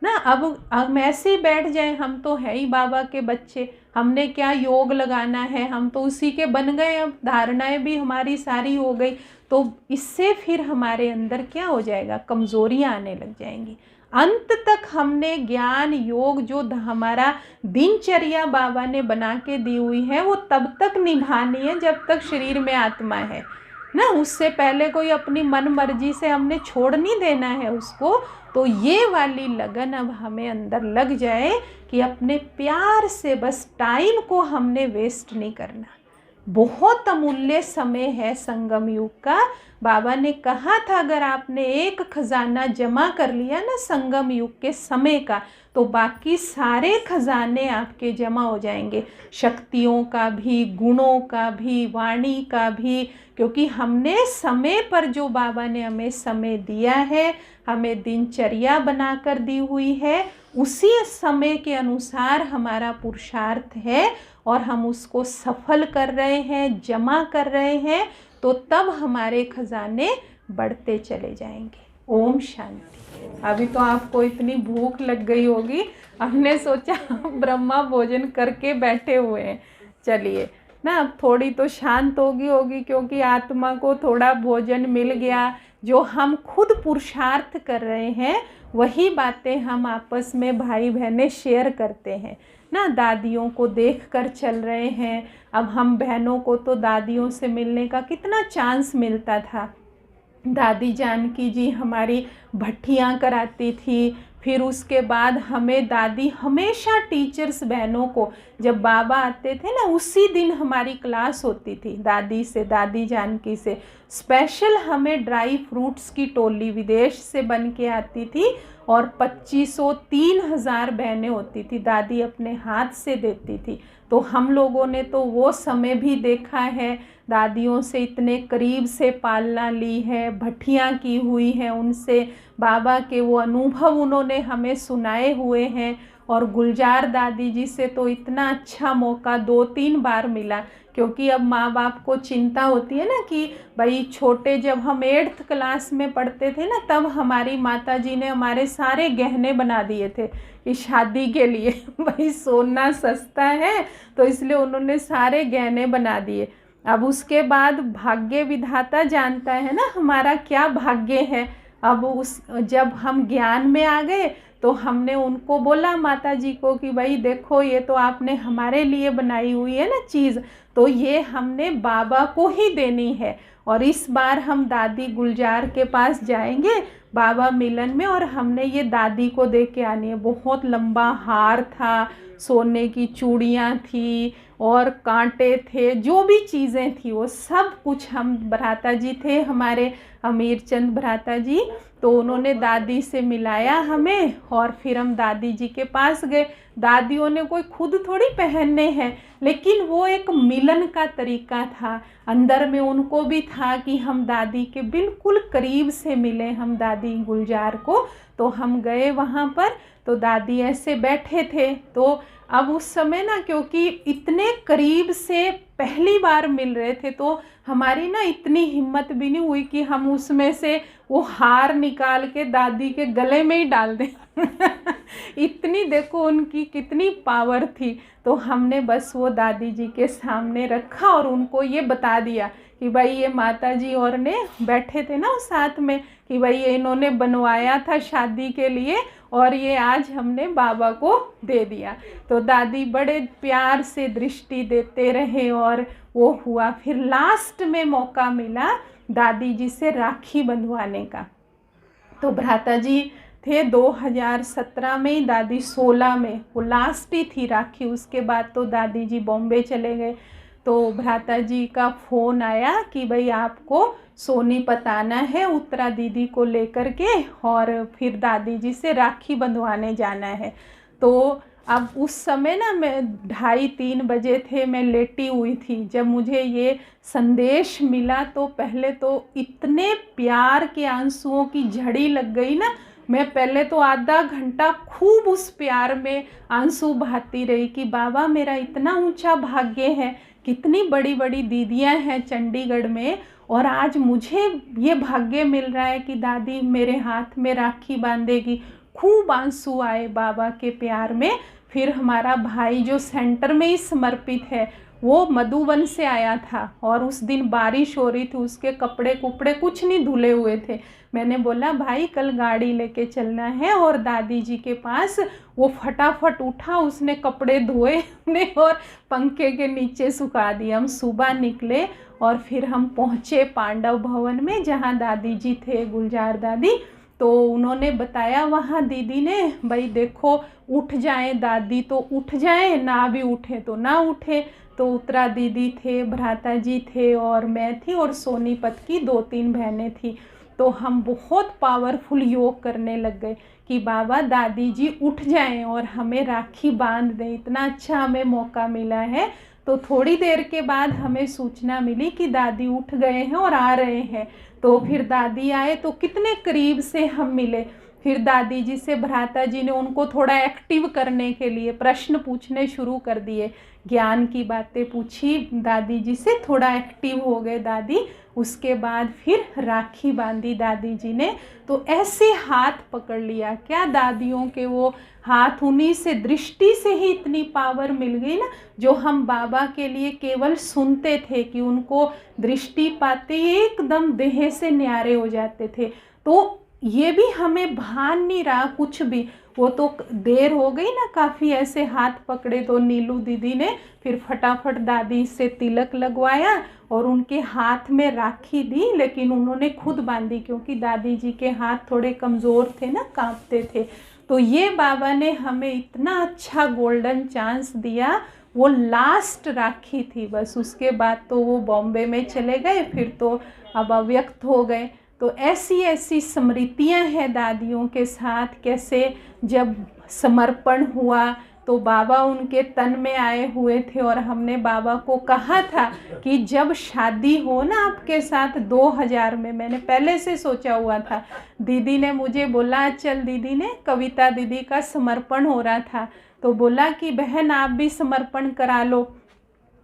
Speaker 2: ना। अब हम ऐसे ही बैठ जाए, हम तो है ही बाबा के बच्चे, हमने क्या योग लगाना है, हम तो उसी के बन गए, अब धारणाएं भी हमारी सारी हो गई। तो इससे फिर हमारे अंदर क्या हो जाएगा? कमज़ोरियाँ आने लग जाएंगी। अंत तक हमने ज्ञान योग जो हमारा दिनचर्या बाबा ने बना के दी हुई है, वो तब तक निभानी है जब तक शरीर में आत्मा है ना, उससे पहले कोई अपनी मन मर्जी से हमने छोड़ नहीं देना है उसको। तो ये वाली लगन अब हमें अंदर लग जाए कि अपने प्यार से बस टाइम को हमने वेस्ट नहीं करना। बहुत अमूल्य समय है संगम युग का। बाबा ने कहा था अगर आपने एक खजाना जमा कर लिया ना संगम युग के समय का, तो बाकी सारे खजाने आपके जमा हो जाएंगे, शक्तियों का भी, गुणों का भी, वाणी का भी। क्योंकि हमने समय पर, जो बाबा ने हमें समय दिया है, हमें दिनचर्या बनाकर दी हुई है, उसी समय के अनुसार हमारा पुरुषार्थ है और हम उसको सफल कर रहे हैं, जमा कर रहे हैं, तो तब हमारे खजाने बढ़ते चले जाएंगे। ओम शांति। अभी तो आपको इतनी भूख लग गई होगी, हमने सोचा ब्रह्मा भोजन करके बैठे हुए हैं। चलिए ना, अब थोड़ी तो शांत होगी क्योंकि आत्मा को थोड़ा भोजन मिल गया। जो हम खुद पुरुषार्थ कर रहे हैं वही बातें हम आपस में भाई बहनें शेयर करते हैं ना। दादियों को देखकर चल रहे हैं। अब हम बहनों को तो दादियों से मिलने का कितना चांस मिलता था। दादी जानकी जी हमारी भट्टियाँ कराती थी। फिर उसके बाद हमें दादी हमेशा टीचर्स बहनों को, जब बाबा आते थे ना उसी दिन हमारी क्लास होती थी दादी से, दादी जानकी से। स्पेशल हमें ड्राई फ्रूट्स की टोली विदेश से बन के आती थी और 2500-3000 बहनें होती थी, दादी अपने हाथ से देती थी। तो हम लोगों ने तो वो समय भी देखा है, दादियों से इतने करीब से पालना ली है, भट्टियाँ की हुई हैं उनसे, बाबा के वो अनुभव उन्होंने हमें सुनाए हुए हैं। और गुलजार दादी जी से तो इतना अच्छा मौका 2-3 बार मिला, क्योंकि अब माँ बाप को चिंता होती है ना कि भाई छोटे, जब हम 8th क्लास में पढ़ते थे ना, तब हमारी माता जी ने हमारे सारे गहने बना दिए थे कि शादी के लिए भाई सोना सस्ता है, तो इसलिए उन्होंने सारे गहने बना दिए। अब उसके बाद भाग्य विधाता जानता है ना हमारा क्या भाग्य है। अब जब हम ज्ञान में आ गए तो हमने उनको बोला माता जी को कि भाई देखो ये तो आपने हमारे लिए बनाई हुई है ना चीज़, तो ये हमने बाबा को ही देनी है। और इस बार हम दादी गुलजार के पास जाएंगे बाबा मिलन में, और हमने ये दादी को दे के आनी है। बहुत लंबा हार था, सोने की चूड़ियाँ थी और कांटे थे, जो भी चीज़ें थी वो सब कुछ। हम भ्राता जी थे हमारे अमीर चंद भ्राता जी, तो उन्होंने दादी से मिलाया हमें और फिर हम दादी जी के पास गए। दादियों ने कोई खुद थोड़ी पहनने हैं, लेकिन वो एक मिलन का तरीका था। अंदर में उनको भी था कि हम दादी के बिल्कुल करीब से मिले, हम दादी गुलजार को। तो हम गए वहाँ पर, तो दादी ऐसे बैठे थे। तो अब उस समय ना, क्योंकि इतने करीब से पहली बार मिल रहे थे, तो हमारी ना इतनी हिम्मत भी नहीं हुई कि हम उसमें से वो हार निकाल के दादी के गले में ही डाल दें इतनी देखो उनकी कितनी पावर थी। तो हमने बस वो दादी जी के सामने रखा और उनको ये बता दिया कि भाई ये माता जी और ने बैठे थे ना साथ में, कि भाई ये इन्होंने बनवाया था शादी के लिए और ये आज हमने बाबा को दे दिया। तो दादी बड़े प्यार से दृष्टि देते रहे और वो हुआ। फिर लास्ट में मौका मिला दादी जी से राखी बंधवाने का। तो भ्राता जी थे 2017 में ही, दादी 16 में, वो लास्ट ही थी राखी। उसके बाद तो दादी जी बॉम्बे चले गए। तो भ्राता जी का फ़ोन आया कि भाई आपको सोनीपत आना है उत्तरा दीदी को लेकर के, और फिर दादी जी से राखी बंधवाने जाना है। तो अब उस समय ना मैं 2:30-3 बजे थे, मैं लेटी हुई थी। जब मुझे ये संदेश मिला तो पहले तो इतने प्यार के आंसुओं की झड़ी लग गई ना। मैं पहले तो आधा घंटा खूब उस प्यार में आंसू बहाती रही कि बाबा मेरा इतना ऊंचा भाग्य है, कितनी बड़ी बड़ी दीदियां हैं चंडीगढ़ में, और आज मुझे ये भाग्य मिल रहा है कि दादी मेरे हाथ में राखी बांधेगी। खूब आंसू आए बाबा के प्यार में। फिर हमारा भाई जो सेंटर में ही समर्पित है वो मधुबन से आया था और उस दिन बारिश हो रही थी, उसके कपड़े कुपड़े कुछ नहीं धुले हुए थे। मैंने बोला भाई कल गाड़ी लेके चलना है और दादी जी के पास। वो फटाफट उठा, उसने कपड़े धोए अपने और पंखे के नीचे सुखा दिए। हम सुबह निकले और फिर हम पहुँचे पांडव भवन में जहाँ दादी जी थे, गुलजार दादी। तो उन्होंने बताया वहाँ दीदी ने, भाई देखो उठ जाए दादी तो उठ जाए, ना भी उठे तो ना उठे। तो उत्तरा दीदी थे, भ्राता जी थे और मैं थी और सोनीपत की 2-3 बहनें थी। तो हम बहुत पावरफुल योग करने लग गए कि बाबा दादी जी उठ जाएं और हमें राखी बांध दें, इतना अच्छा हमें मौका मिला है। तो थोड़ी देर के बाद हमें सूचना मिली कि दादी उठ गए हैं और आ रहे हैं। तो फिर दादी आए तो कितने करीब से हम मिले। फिर दादी जी से भ्राता जी ने उनको थोड़ा एक्टिव करने के लिए प्रश्न पूछने शुरू कर दिए, ज्ञान की बातें पूछी दादी जी से, थोड़ा एक्टिव हो गए दादी। उसके बाद फिर राखी बांधी दादी जी ने। तो ऐसे हाथ पकड़ लिया, क्या दादियों के वो हाथ, उन्हीं से दृष्टि से ही इतनी पावर मिल गई ना, जो हम बाबा के लिए केवल सुनते थे कि उनको दृष्टि पाते ही एकदम देह से न्यारे हो जाते थे। तो ये भी हमें भान नहीं रहा कुछ भी, वो तो देर हो गई ना काफ़ी, ऐसे हाथ पकड़े। तो नीलू दीदी ने फिर फटाफट दादी से तिलक लगवाया और उनके हाथ में राखी दी, लेकिन उन्होंने खुद बांधी क्योंकि दादी जी के हाथ थोड़े कमज़ोर थे ना, कांपते थे। तो ये बाबा ने हमें इतना अच्छा गोल्डन चांस दिया, वो लास्ट राखी थी बस। उसके बाद तो वो बॉम्बे में चले गए, फिर तो अब अव्यक्त हो गए। तो ऐसी ऐसी स्मृतियां हैं दादियों के साथ, कैसे जब समर्पण हुआ तो बाबा उनके तन में आए हुए थे और हमने बाबा को कहा था कि जब शादी हो ना आपके साथ 2000 में, मैंने पहले से सोचा हुआ था। दीदी ने मुझे बोला, चल दीदी ने, कविता दीदी का समर्पण हो रहा था तो बोला कि बहन आप भी समर्पण करा लो।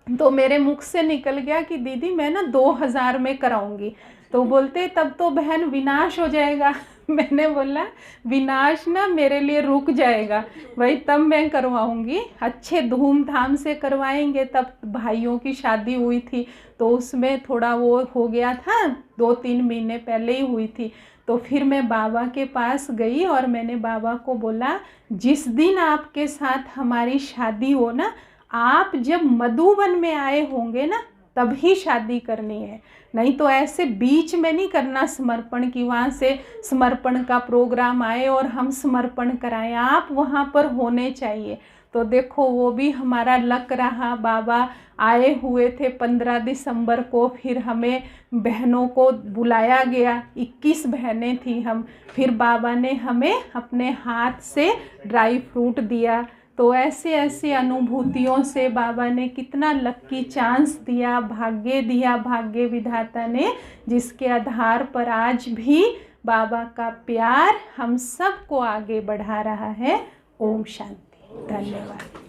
Speaker 2: तो मेरे मुख से निकल गया कि दीदी मैं ना 2000 में कराऊंगी। तो बोलते तब तो बहन विनाश हो जाएगा। मैंने बोला विनाश ना मेरे लिए रुक जाएगा भाई, तब मैं करवाऊंगी, अच्छे धूमधाम से करवाएंगे। तब भाइयों की शादी हुई थी तो उसमें थोड़ा वो हो गया था, 2-3 महीने पहले ही हुई थी। तो फिर मैं बाबा के पास गई और मैंने बाबा को बोला, जिस दिन आपके साथ हमारी शादी हो ना, आप जब मधुबन में आए होंगे ना तभी शादी करनी है, नहीं तो ऐसे बीच में नहीं करना समर्पण की, वहाँ से समर्पण का प्रोग्राम आए और हम समर्पण कराएं, आप वहाँ पर होने चाहिए। तो देखो वो भी हमारा लक रहा, बाबा आए हुए थे 15 दिसंबर को, फिर हमें बहनों को बुलाया गया, 21 बहनें थी हम, फिर बाबा ने हमें अपने हाथ से ड्राई फ्रूट दिया। तो ऐसे ऐसे अनुभूतियों से बाबा ने कितना लक्की चांस दिया, भाग्य दिया, भाग्य विधाता ने, जिसके आधार पर आज भी बाबा का प्यार हम सबको आगे बढ़ा रहा है। ओम शांति, धन्यवाद।